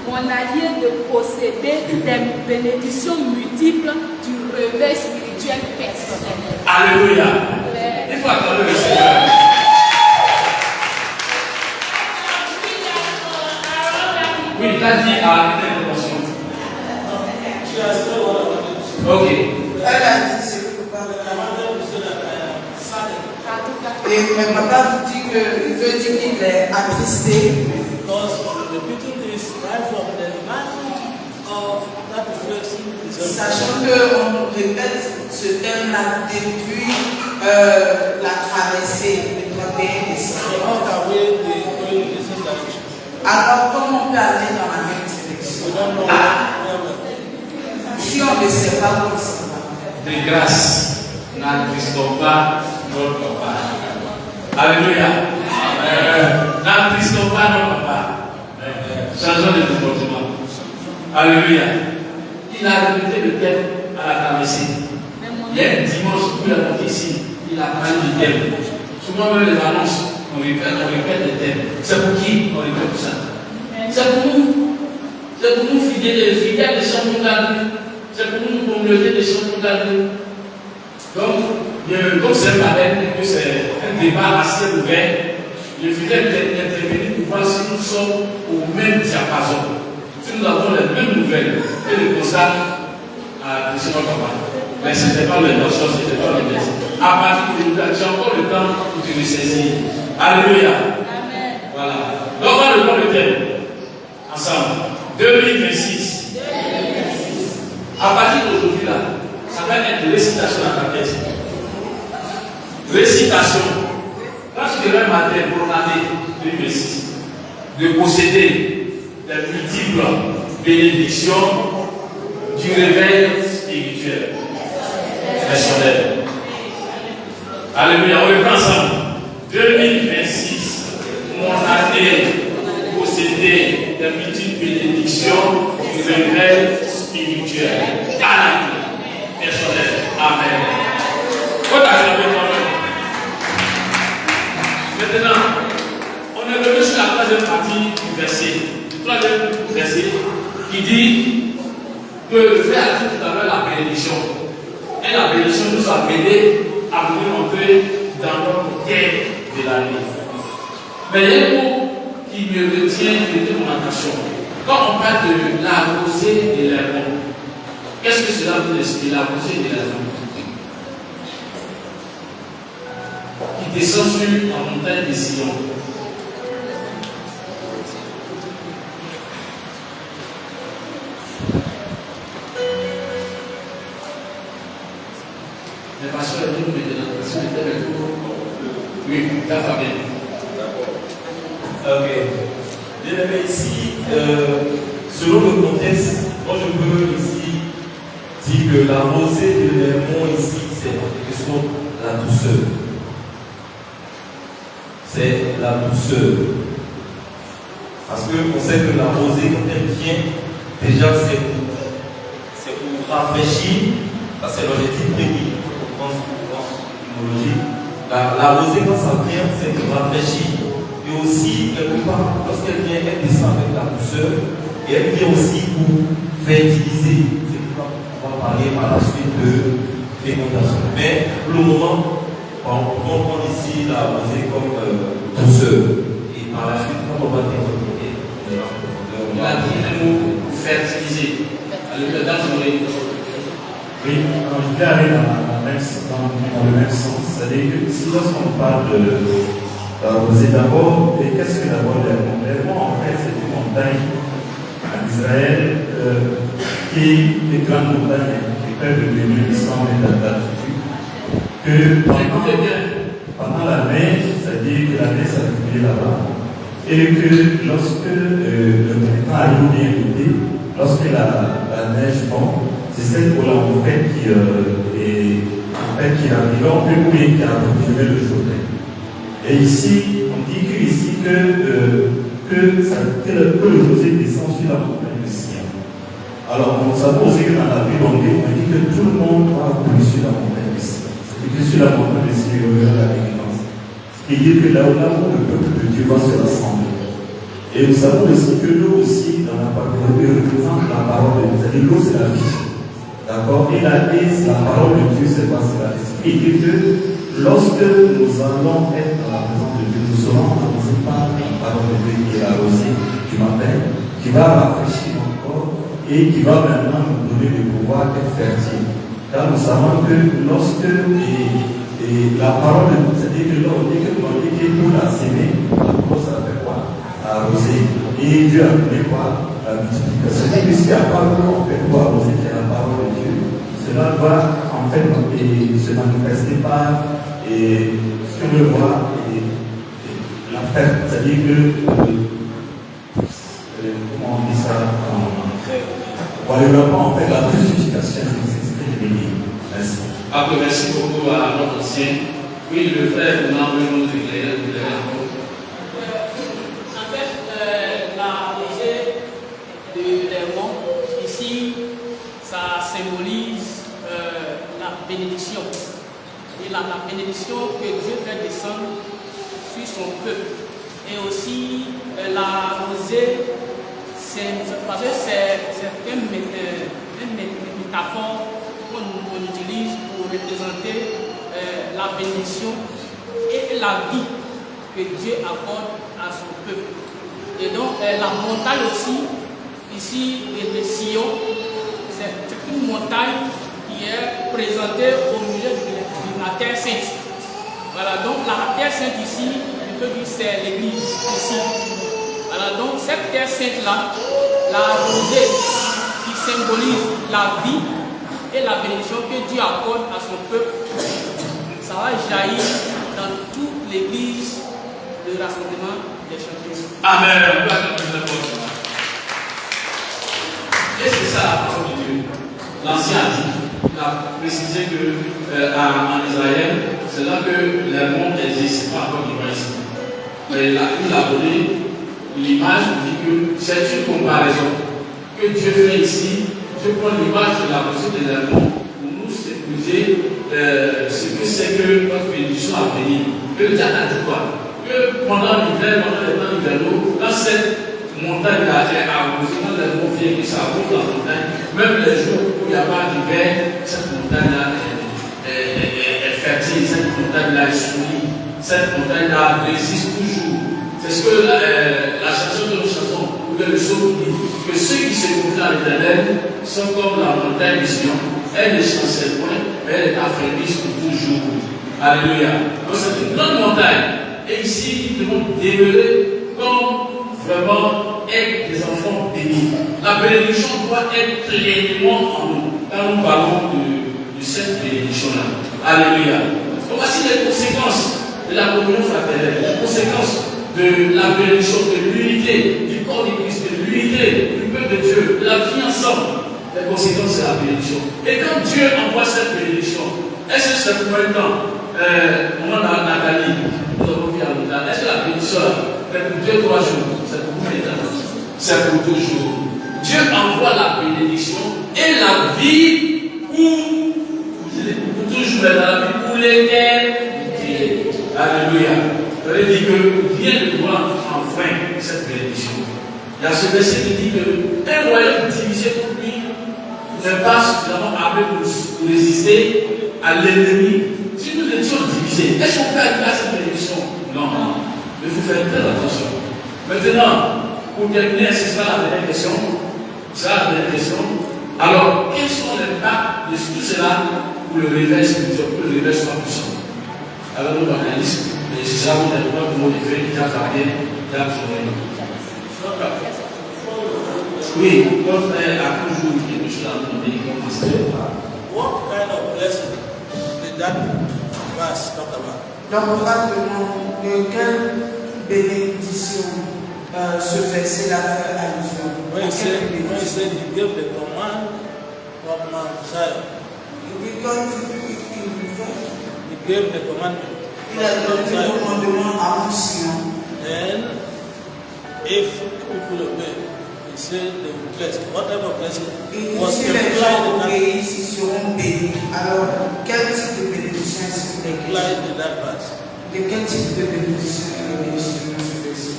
mon allié de posséder des bénédictions multiples du réveil spirituel personnel. Alléluia. Il faut attendre le Seigneur. Oui, il a dit à l'intervention. Ok. Elle a dit c'est pourquoi. Et mais papa vous dit qu'il veut dire qu'il est attristé. Sachant qu'on répète ce thème-là depuis la traversée du 31 décembre. Alors comment on peut aller dans la même direction? Si on ne sait pas, on ne sait pas. De grâce, n'attristons pas notre papa. Alléluia. N'attristons pas notre papa. Changeons de comportement. Alléluia. Il a répété le thème à la traversée. Il y a un dimanche où il a monté ici. Il a parlé du thème. Souvent même les annonces, on répète le thème. C'est pour qui on répète tout ça? C'est pour nous. C'est pour nous fidèles des champions d'avenir. C'est pour nous communauté des champions d'avenir. Donc, comme c'est un panel et que c'est un débat assez ouvert, je voudrais intervenir pour voir si nous sommes au même diapason. Si nous avons les mêmes nouvelles et le constat à M. Papa. Mais ce n'était pas l'intention, ce n'était pas le message. À partir d'aujourd'hui, tu as encore le temps pour te ressaisir. Alléluia. Amen. Voilà. Donc, on va reprendre le thème ensemble. 2026. À partir d'aujourd'hui, là, ça va être récitation à ta tête. Récitation. Quand je dirais matin pour l'année 2026, de posséder les multiples bénédictions du réveil spirituel personnel. Alléluia. On reprend ensemble. 2026, mon année posséder les multiples bénédictions du réveil spirituel. Alléluia. Personnel. Amen. Quand tu as fait maintenant, Et la bénédiction nous a aidé à venir un peu dans notre quête de l'année. Mais il y a un mot qui me retient de mon attention. Quand on parle de la rosée de l'Hermon, qu'est-ce que cela veut dire, la rosée de l'Hermon? Qui descend sur la montagne de Sion. Mais parce que nous maintenant, si vous êtes avec vous, oui, d'accord, bien. Ok. Bien aimé, ici, selon le contexte, moi je peux ici dire que la rosée de l'Hermon ici, c'est en quelque sorte la douceur. C'est la douceur. Parce qu'on sait que la rosée, quand elle vient, déjà c'est pour rafraîchir, parce que c'est l'objectif premier. La rosée, quand ça vient, c'est pour rafraîchir. Et aussi, quelque part, lorsqu'elle vient, elle descend avec la douceur. Et elle vient aussi pour fertiliser. C'est pourquoi on va parler par la suite de fécondation. Mais pour le moment, on va prendre ici la rosée comme douceur. Et par la suite, quand on va développer, il a dit le mot fertiliser. Oui, alors je vais aller dans le même sens. C'est-à-dire que si lorsqu'on parle de rosée d'abord, et qu'est-ce que d'abord l'Hermon? L'Hermon, en fait, c'est une montagne en Israël qui est une grande montagne qui est près de 2100 mètres d'altitude. Que pendant la neige, c'est-à-dire que la neige s'accumulait là-bas, et que lorsque le printemps arrive bien l'été, lorsque la neige tombe, c'est cette eau-là en fait qui arrive en peu ou bien qui a approvisionné le Jourdain. Et ici, on dit que le rosée descend sur la montagne de Sion. Alors, on s'appose que dans la Bible, on dit que tout le monde doit courir sur la montagne de Sion. C'est que sur la montagne de Sion, il y aura la délivrance. Ce qui dit que là où le peuple de Dieu va se rassembler. Et nous savons aussi que l'eau aussi, dans la parole, représente la parole de Dieu. C'est-à-dire l'eau, c'est la vie. D'accord? Et la parole de Dieu, c'est quoi? C'est la vie. Ce qui dit que lorsque nous allons être dans la présence de Dieu, nous serons arrosés par la parole de Dieu qui est la rosée du matin, qui va rafraîchir notre corps et qui va maintenant nous donner le pouvoir d'être fertile. Car nous savons que lorsque la parole de Dieu, c'est-à-dire que l'on dit que pour la s'aimer, la parole ça fait quoi? Arroser. Et Dieu a donné quoi? La multiplication. C'est-à-dire que s'il n'y a pas l'eau, on fait quoi arroser, qui est la parole de Dieu? Cela va en fait se manifester par sur le roi et la fête. C'est-à-dire que comment on dit ça? Voilà, en fait, la fructification, c'est ce que je vais dire. Merci. Après, merci beaucoup à notre ancien. Oui, le frère, nous avons nous éclairer. En fait, la rosée de l'Hermon, ici, ça symbolise la bénédiction. Et la bénédiction que Dieu fait descendre sur son peuple. Et aussi, la rosée, parce que c'est une métaphore qu'on utilise pour représenter la bénédiction et la vie que Dieu accorde à son peuple. Et donc, la montagne aussi, ici, de Sion, c'est une montagne qui est présentée au milieu de la Terre Sainte. Voilà, donc la Terre Sainte ici, on peut dire c'est l'église ici. Voilà, donc cette Terre Sainte-là, la rosée qui symbolise la vie et la bénédiction que Dieu accorde à son peuple, ça va jaillir dans toute l'église de rassemblement des chrétiens. Amen. Et c'est ça la parole de Dieu. L'ancien a dit, il a précisé qu'en Israël, c'est là que les mondes existent, pas comme il va ici. Mais il a donné l'image, il dit que c'est une comparaison que Dieu fait ici. Je prends l'image de la rosée de l'Hermon pour nous sécuriser ce que c'est que notre bénédiction à venir. Que le diable a dit quoi? Que pendant l'hiver, pendant les temps hivernaux, dans cette montagne-là est arrosée, quand l'Hermon vient, que ça roule la montagne, même les jours où il n'y a pas d'hiver, cette montagne-là est soumis. Cette montagne-là résiste toujours. C'est ce que la chanson de nos chansons, ou le psaume dit, que ceux qui se confient à l'Éternel sont comme la montagne de Sion. Elle ne chancelle point, mais elle est affermie pour toujours. Alléluia. Donc c'est une grande montagne. Et ici, nous devons demeurer comme vraiment être des enfants bénis. La bénédiction doit être pleinement en nous. Quand nous parlons de cette bénédiction-là. Alléluia. Donc voici les conséquences de la communion fraternelle, les conséquences de la bénédiction, de l'unité, du corps de Christ, de l'unité du peuple de Dieu, de la vie ensemble. Les conséquences de la bénédiction. Et quand Dieu envoie cette bénédiction, est-ce que c'est pour un temps? On a Nathalie, nous avons vu à l'automne. Est-ce que la bénédiction est pour 2-3 jours? C'est pour combien de temps? C'est pour toujours. Dieu envoie la bénédiction et la vie pour toujours, la vie pour l'éternité. Alléluia. Ça veut dire que rien ne doit enfreindre cette bénédiction. Il y a ce verset qui dit qu'un royaume divisé contre lui n'est pas suffisamment armé pour résister à l'ennemi. Si nous étions divisés, est-ce qu'on peut arriver à cette bénédiction? Non. Il faut faire très attention. Maintenant, pour terminer, ce sera la dernière question. Alors, quels sont les impacts de tout cela pour le réveil spirituel, pour le réveil soit puissant? Alors, nous analysons. Et c'est ça, vous n'avez pas de mots de fait, qui a parlé, qui a tourné. Oui, votre frère a toujours quelque chose à demander comme pasteur. What kind of blessing did that verse talk about? Donc, on va demander de quelle bénédiction ce verset-là fait allusion. When he said he gave the command of Mount Zion. Il gave the commandment. Il a donné le commandement à Mount Sion. And if people obey, he said they will bless. Whatever blessing was si les gens obéissent, ils seront bénis. Alors, quel type de bénédiction est-ce qu'il est question? De quel type de bénédiction est question dans ce verset?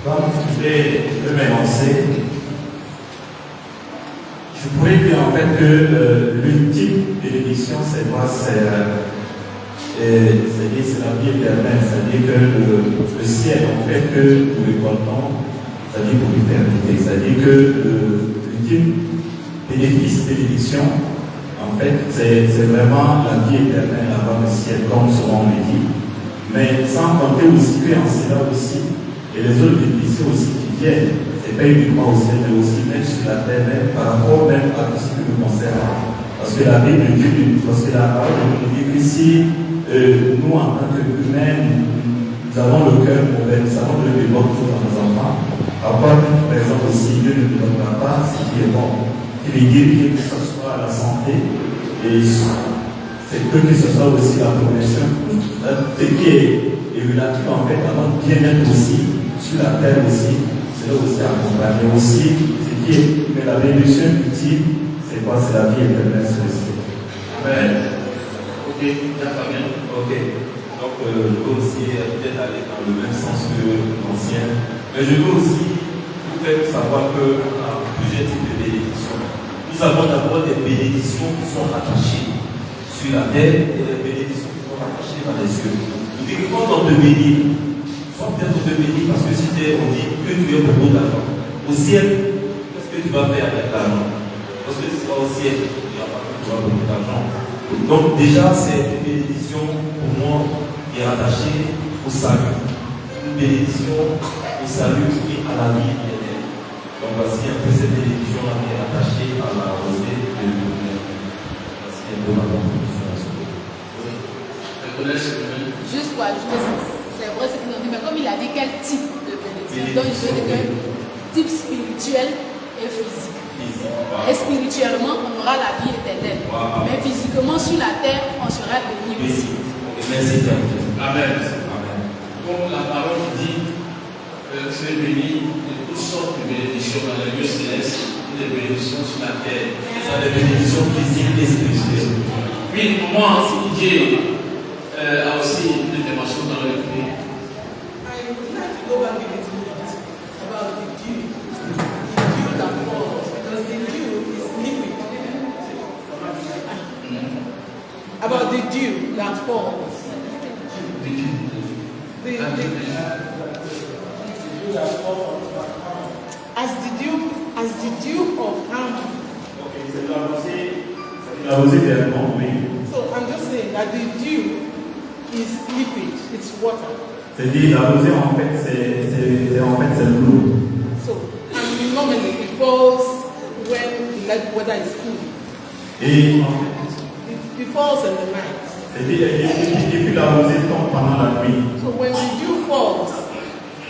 Donc, je vais m'élancer. Je pourrais dire en fait que l'ultime bénédiction, c'est quoi? C'est la vie éternelle. C'est-à-dire que le ciel, en fait, que nous récoltons, c'est-à-dire pour l'éternité. C'est-à-dire que l'ultime bénédiction, en fait, c'est vraiment la vie éternelle avant le ciel, comme souvent on le dit. Mais sans compter aussi qu'en cela aussi, et les autres bénédictions aussi qui viennent, c'est pas uniquement au ciel, mais aussi même sur la terre, même par rapport même à tout ce qui nous concerne. Parce que la Bible dit, parce que la parole nous dit que si nous, en tant qu'humains, nous avons le cœur mauvais, nous savons le débat tout dans nos enfants, par exemple aussi, Dieu ne nous donnera pas ce qui est bon. Il est dit que ce soit la santé, et c'est que ce soit aussi la progression, ce qui est relatif en fait à notre bien-être aussi, sur la terre aussi. Aussi accompagner aussi ce qui est, mais la bénédiction ultime, c'est quoi? C'est la vie éternelle céleste. Amen. Ok, bien Fabien. Ok. Donc je veux aussi peut-être aller dans le même sens que l'ancien. Mais je veux aussi vous faire savoir qu'on a plusieurs types de bénédictions. Nous avons d'abord des bénédictions qui sont rattachées sur la terre et des bénédictions qui sont rattachées dans les cieux. Nous disons que quand on te bénit, soit peut-être te bénir parce que si on dit que tu es beaucoup d'argent. Au ciel, qu'est-ce que tu vas faire avec l'argent? Parce que tu seras au ciel, tu vas beaucoup d'argent. Donc déjà, c'est une bénédiction pour moi qui est rattachée au salut. Une bénédiction au salut et à la vie éternelle. Donc voici un peu cette bénédiction-là qui est rattachée à la rosée de l'Éternel. Voici un peu ma contribution à ce moment. Juste pour ajouter ça. C'est vrai ce qu'ils ont dit, mais comme il a dit quel type de bénédiction, donc je veux dire que type spirituel et physique. Et spirituellement, on aura la vie éternelle. Mais physiquement, sur la terre, on sera béni aussi. Merci. Amen. Comme la parole dit, tu es béni de toutes sortes de bénédictions dans les lieux célestes et des bénédictions sur la terre. C'est des bénédictions physiques et spirituelles. Oui, pour moi, Dieu a aussi une intervention dans le pays. about the dew that falls. As the dew of Hermon. Okay, c'est la rosée d'Hermon, oui. So I'm just saying that the dew is liquid, it's water. C'est-à-dire la rosée en fait c'est l'eau. So and normally it falls when the weather is cool. Et en fait, it falls in the night. C'est-à-dire et puis la rosée tombe pendant la nuit. So when the dew falls,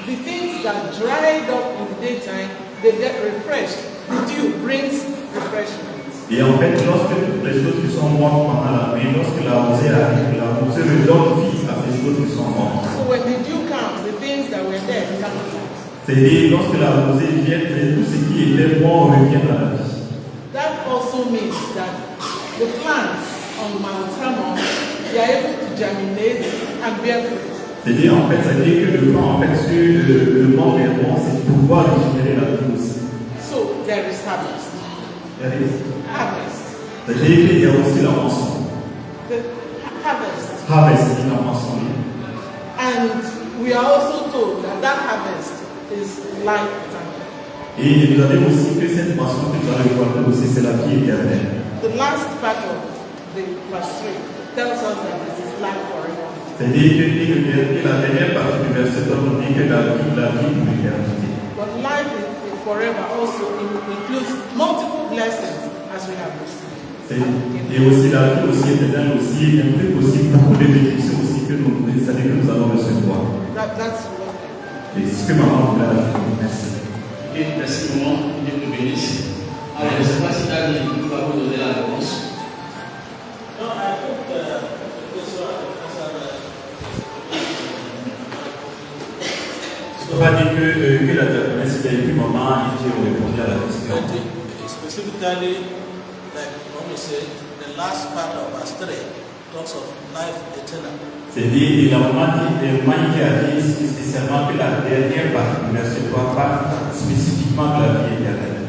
the things that dried up in the daytime, they get refreshed. The dew brings refreshment. Et en fait, lorsque les choses qui sont mortes pendant la nuit, lorsque la rosée arrive, la rosée redonne vie à ces choses qui sont mortes. So when the dew comes, the things that were dead come alive. C'est-à-dire lorsque la rosée vient, tout ce qui était mort revient à la vie. That also means that the plants on Mount Hermon, they are able to germinate and bear fruit. C'est-à-dire en fait, ça veut dire que le plan en fait sur le mont Hermon, c'est pouvoir régénérer la vie aussi. So there is harvest. Harvest. C'est-à-dire qu'il y a aussi la moisson. The harvest. Harvest, c'est la moisson. And we are also told that that harvest is lifetime. Et vous avez aussi que cette moisson que nous allons voir aussi, c'est la vie éternelle. The last part of the verse 3 tells us that this is life forever. C'est-à-dire que la dernière partie du verset nous dit que la vie pour l'éternité. But life is forever also includes multiple blessings as we have received. Et aussi la vie aussi éternelle aussi implique aussi beaucoup de bénédictions aussi que nous allons recevoir. That's what. Et c'est ce que maman voulait ajouter. Merci. Ok, merci maman, Dieu nous bénisse. Alors je ne sais pas si Dani va vous donner la réponse. Non, écoute, Je ne peux pas dire que la diaconesse était une maman et Dieu répondait à la question. specifically, like Mommy said, the last part of verse 3 talks of life eternal. C'est-à-dire, la maman qui a dit spécialement que la dernière partie du verset 3 parle spécifiquement de la vie éternelle.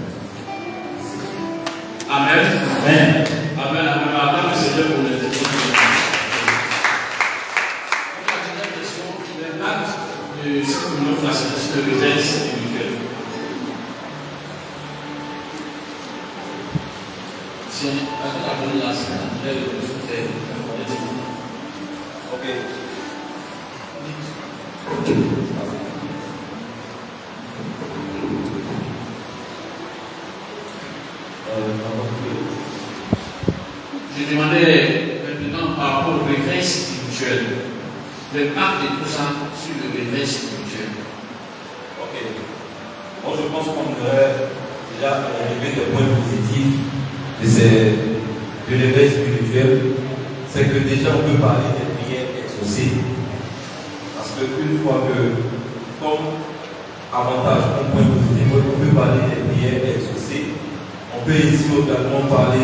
Amen. Amen. Amen. Amen. Amen. Seigneur pour les études. De ce que nous faisons sur le réveil spirituel. Si on a donné la semaine, on Ok. Je demandais maintenant par rapport au réveil spirituel, l'impact de tout ça sur le réveil spirituel. Ok. Moi, je pense qu'on devrait déjà relever des points positifs de l'éveil spirituel. C'est que déjà, on peut parler des prières exaucées. Parce qu'une fois que, comme avantage, un point positif, on peut parler des prières exaucées. On peut ici également parler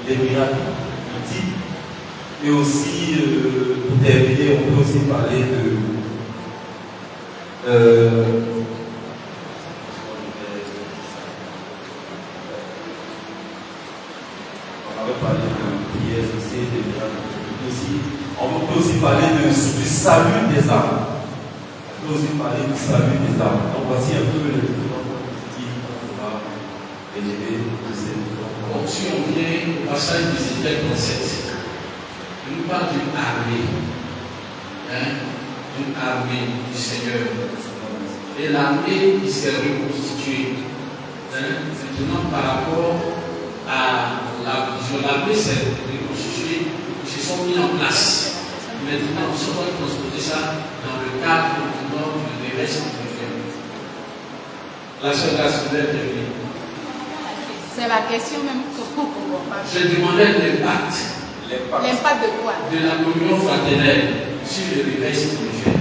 des miracles multiples. Et aussi, pour terminer, on peut aussi parler on avait parlé de prières aussi, des miracles aussi. On peut aussi parler du salut des âmes. On peut aussi parler du salut des âmes. Donc voici un peu les différents points positifs qu'on va élever de ces différents. Bon, si on vient au passage d'Ézéchiel 37, il nous parle d'une armée, d'une armée du Seigneur. Et l'armée qui s'est reconstituée. Maintenant, par rapport à la vision, l'armée s'est reconstituée, ils se sont mis en place. Maintenant, on se doit transposer ça dans le cadre du réveil spirituel. La seule grâce de terminer. C'est la question même qu'on va pas. Je demandais l'impact. L'impact de quoi? De la communion fraternelle sur le réveil spirituel.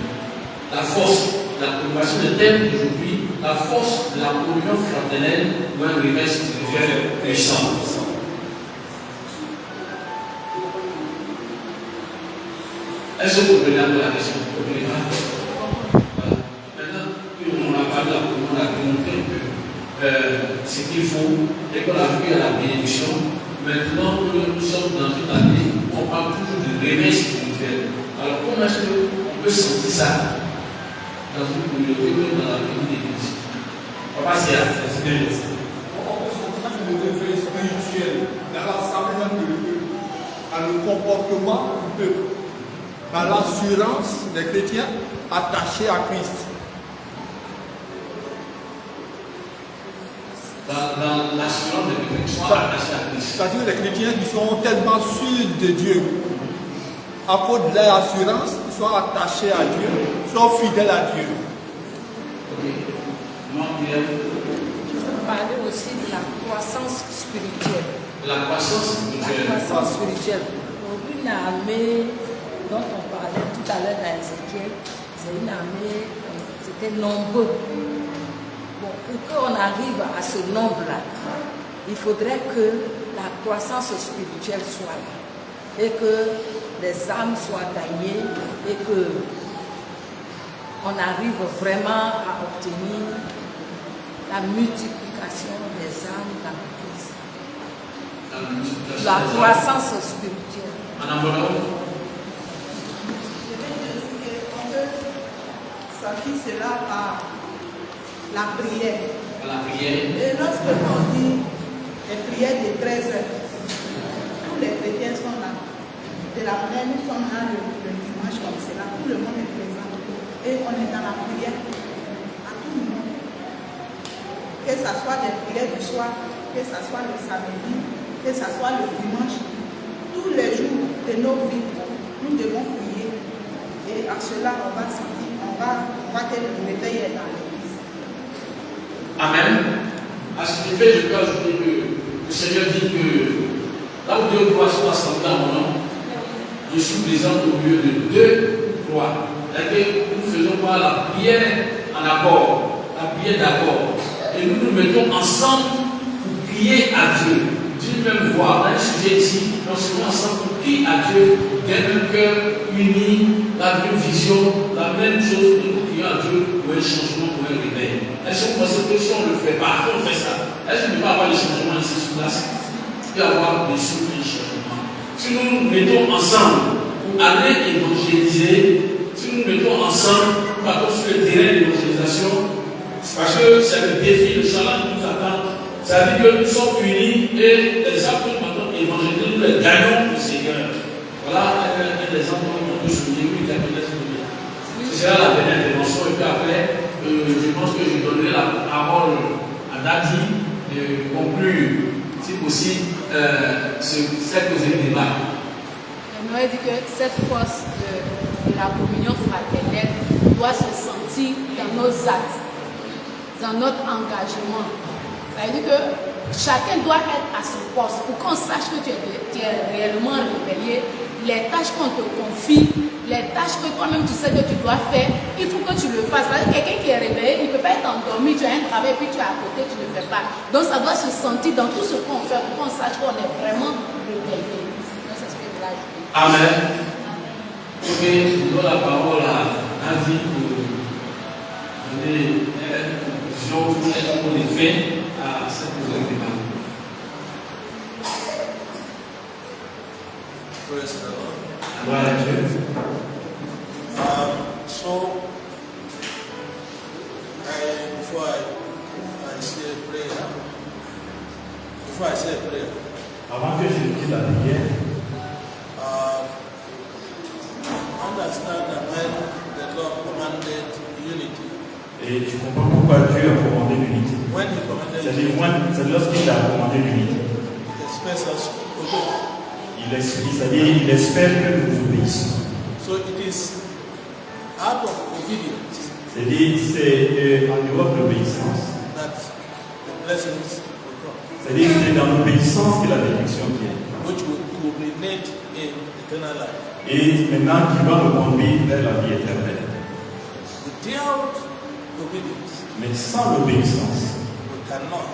La force, la préoccupation de thème d'aujourd'hui, la force de la communion fraternelle ou un réveil spirituel puissant. Est-ce que vous pouvez répondre à la question? Maintenant, on a parlé de la communion, on a démontré un peu ce qu'il faut, et qu'on a vu à la bénédiction, maintenant que nous sommes dans une année, on parle toujours de réveil spirituel. Alors comment est-ce qu'on peut sentir ça dans une communauté ou dans la vie de l'Église? Papa, c'est ce que je dis. On peut sentir le réveil spirituel dans l'ensemble du peuple, dans le comportement du peuple, dans l'assurance des chrétiens attachés à Christ. Dans l'assurance des chrétiens qui sont attachés à Christ. C'est-à-dire les chrétiens qui sont tellement sûrs de Dieu. À cause de leur assurance, ils sont attachés à Dieu, ils sont fidèles à Dieu. Ok. Pierre. Je veux parler aussi de la croissance spirituelle. La croissance spirituelle. La croissance spirituelle. Donc, une armée dont on parlait tout à l'heure dans Ézéchiel, c'est une armée, c'était nombreux. Bon, pour qu'on arrive à ce nombre-là, il faudrait que la croissance spirituelle soit là. Et que les âmes soient gagnées et que on arrive vraiment à obtenir la multiplication des âmes dans l'Église. La croissance spirituelle. Madame Bonneau. Je vais dire qu'on peut sentir cela par la prière. La prière. Et lorsque on dit les prières de 13 heures, tous les chrétiens sont là. De la manière nous sommes là le dimanche comme cela, tout le monde est présent. Et on est dans la prière à tout moment. Que ce soit des prières du soir, que ce soit le samedi, que ce soit le dimanche, tous les jours de nos vies, nous devons prier. Et à cela, on va sentir, on va que le réveil est dans l'église. Amen. À ce qui fait, je peux ajouter que le Seigneur dit que là où deux ou trois sont assemblés à mon nom, je suis présent au milieu de deux ou trois. C'est-à-dire que nous ne faisons pas la prière en accord, la prière d'accord. Et nous nous mettons ensemble pour prier à Dieu. D'une même voix, dans un sujet ici, nous sommes ensemble pour prier à Dieu, d'un même cœur, uni, la même vision, la même chose, nous prions à Dieu pour un changement, pour un réveil. Est-ce qu'on pense que si on ne le fait pas, on fait ça, est-ce qu'on ne peut pas avoir le changement ici sur place? Il peut y avoir des choses, des changements. Si nous nous mettons ensemble pour aller évangéliser, si nous nous mettons ensemble pour aller sur le terrain d'évangélisation, parce que c'est le défi, le challenge qui nous attend. Ça veut dire que nous sommes unis et les actes que nous maintenant évangéliser, nous les gagnons au Seigneur. Voilà un exemple qu'on peut souligner, oui, qui a peut-être souligné. Ce sera la dernière intervention et puis après, je pense que je donnerai la parole à Dadi de conclure, si possible, cette causée de débat. J'aimerais dire que cette force de la communion fraternelle doit se sentir dans nos actes, dans notre engagement. Ça veut dire que chacun doit être à son poste pour qu'on sache que tu es réellement réveillé. Les tâches qu'on te confie, les tâches que toi-même tu sais que tu dois faire, il faut que tu le fasses. Parce que quelqu'un qui est réveillé, il ne peut pas être endormi, tu as un travail, puis tu es à côté, tu ne le fais pas. Donc ça doit se sentir dans tout ce qu'on fait pour qu'on sache qu'on est vraiment réveillé. Donc c'est ce que je voulais ajouter. Amen. Ok, je donne la parole à Nazi pour donner une conclusion pour être pour les faits à cette causée de débat. Praise the Lord. So, before I say a prayer, avant que je dise la prière, understand that when the Lord commanded unity, et tu comprends pourquoi Dieu a commandé l'unité. when He commanded C'est lorsqu'il a commandé l'unité. He expects us to obey. Il espère que nous obéissons. So it is out of obedience C'est en dehors de l'obéissance. that the blessings will come, C'est dans l'obéissance que la bénédiction vient. which will culminate in eternal life. Et maintenant, qui va nous conduire vers la vie éternelle. Without obedience, Mais sans l'obéissance, we cannot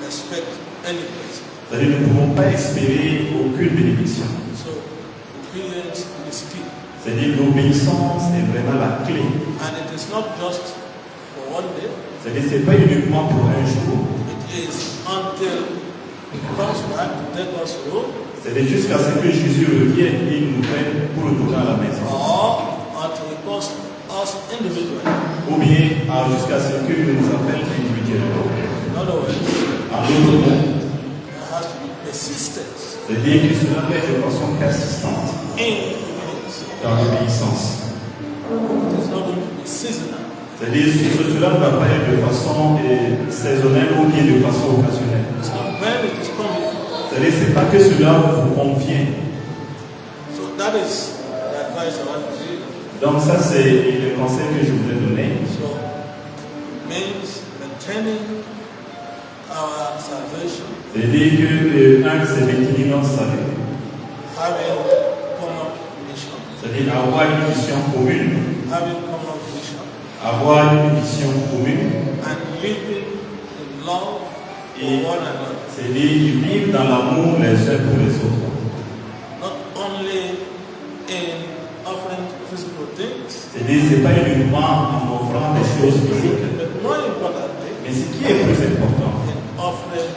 expect any blessing. c'est-à-dire nous ne pouvons pas espérer aucune bénédiction. So obedience is key. C'est-à-dire l'obéissance est vraiment la clé. And it is not just for one day, C'est-à-dire ce n'est pas uniquement pour un jour, it is until He comes back to take us home. C'est jusqu'à ce que Jésus revienne et nous prenne pour retourner à la maison. Or until he calls us individually. Ou bien jusqu'à ce qu'il nous appelle individuellement. In other words, En d'autres mots, there has to be persistence c'est-à-dire que cela fait de façon persistante in obedience. dans l'obéissance. It is not going to be seasonal. C'est-à-dire que cela ne va pas être de façon saisonnelle ou bien de façon occasionnelle. It's not when it is coming. C'est-à-dire que ce n'est pas que cela vous convient. So that is the advice I want to give. Donc ça, c'est le conseil que je voulais donner. So means maintaining our salvation, C'est-à-dire que c'est maintenir notre salut. having common mission, C'est-à-dire avoir une mission commune. having common vision, Avoir une mission commune. and living in love Et for one another. c'est-à-dire vivre dans l'amour les uns pour les autres. Not only in offering physical things, C'est-à-dire que ce n'est pas uniquement en offrant des choses physiques, but more importantly, mais ce qui est plus important, in offering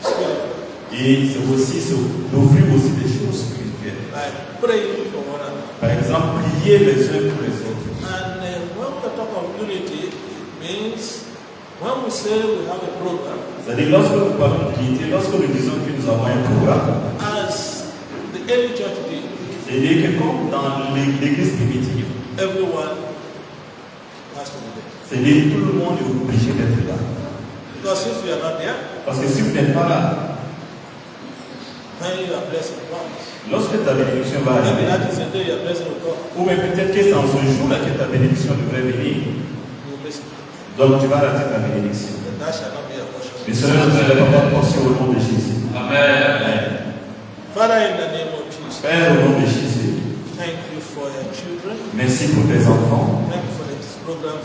spiritual, et c'est aussi d'offrir aussi des choses spirituelles. like praying for one another. Par exemple, prier les uns pour les autres. And when we talk of unity, it means when we say we have a program, C'est-à-dire lorsque nous parlons d'unité, lorsque nous disons que nous avons un programme, as the early church did, c'est-à-dire que comme dans l'église primitive, everyone has to be there. c'est-à-dire que tout le monde est obligé d'être là. Because if you are not there, Parce que si vous n'êtes pas là, when your blessing comes, lorsque ta bénédiction va maybe arriver, that is the day your blessing will come, ou bien peut-être que c'est en ce jour-là que ta bénédiction devrait venir, you will miss it. donc tu vas rater ta bénédiction. And that shall not be a portion. Mais cela ne sera pas portion au nom de Jésus. Amen. Father, in the name of Jesus, Père, au nom de Jésus, thank you for your children. merci pour tes enfants. Thank you for this program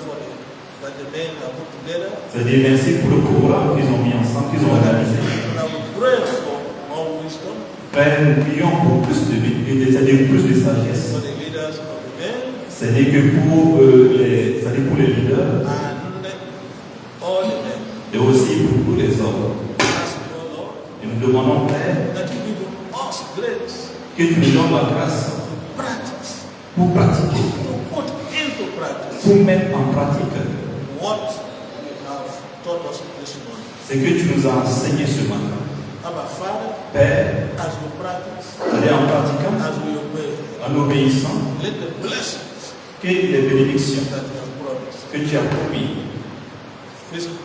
that the men have put together. C'est-à-dire merci pour le programme qu'ils ont mis ensemble, qu'ils ont organisé. And I will pray for more wisdom Père, nous prions pour plus c'est-à-dire plus de sagesse. for the leaders of the men C'est-à-dire que pour c'est-à-dire pour les leaders and all the men. et aussi pour tous les hommes. Ask, O Lord, Et nous demandons, Père, that you give us grace que tu nous donnes la grâce to practice, pour pratiquer, to put into practice pour mettre en pratique what you have taught us this morning. ce que tu nous as enseigné ce matin. Abba, Father, Père, as we practice, c'est-à-dire en pratiquant, as we obey, en obéissant, let the blessings que les bénédictions that you have promised, que tu as promis, physical,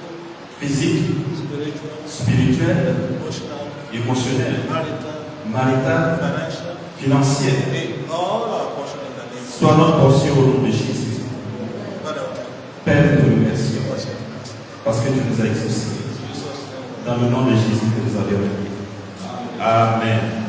physiques, spiritual, spirituelles, emotional, émotionnelles, marital, maritales, financial, financières, be all our portion in the name of soit notre portion au nom de Jésus. Father. Père, nous te remercions Give us your mercy. parce que tu nous as exaucés. Jesus' name. Dans le nom de Jésus que nous avons. Amen.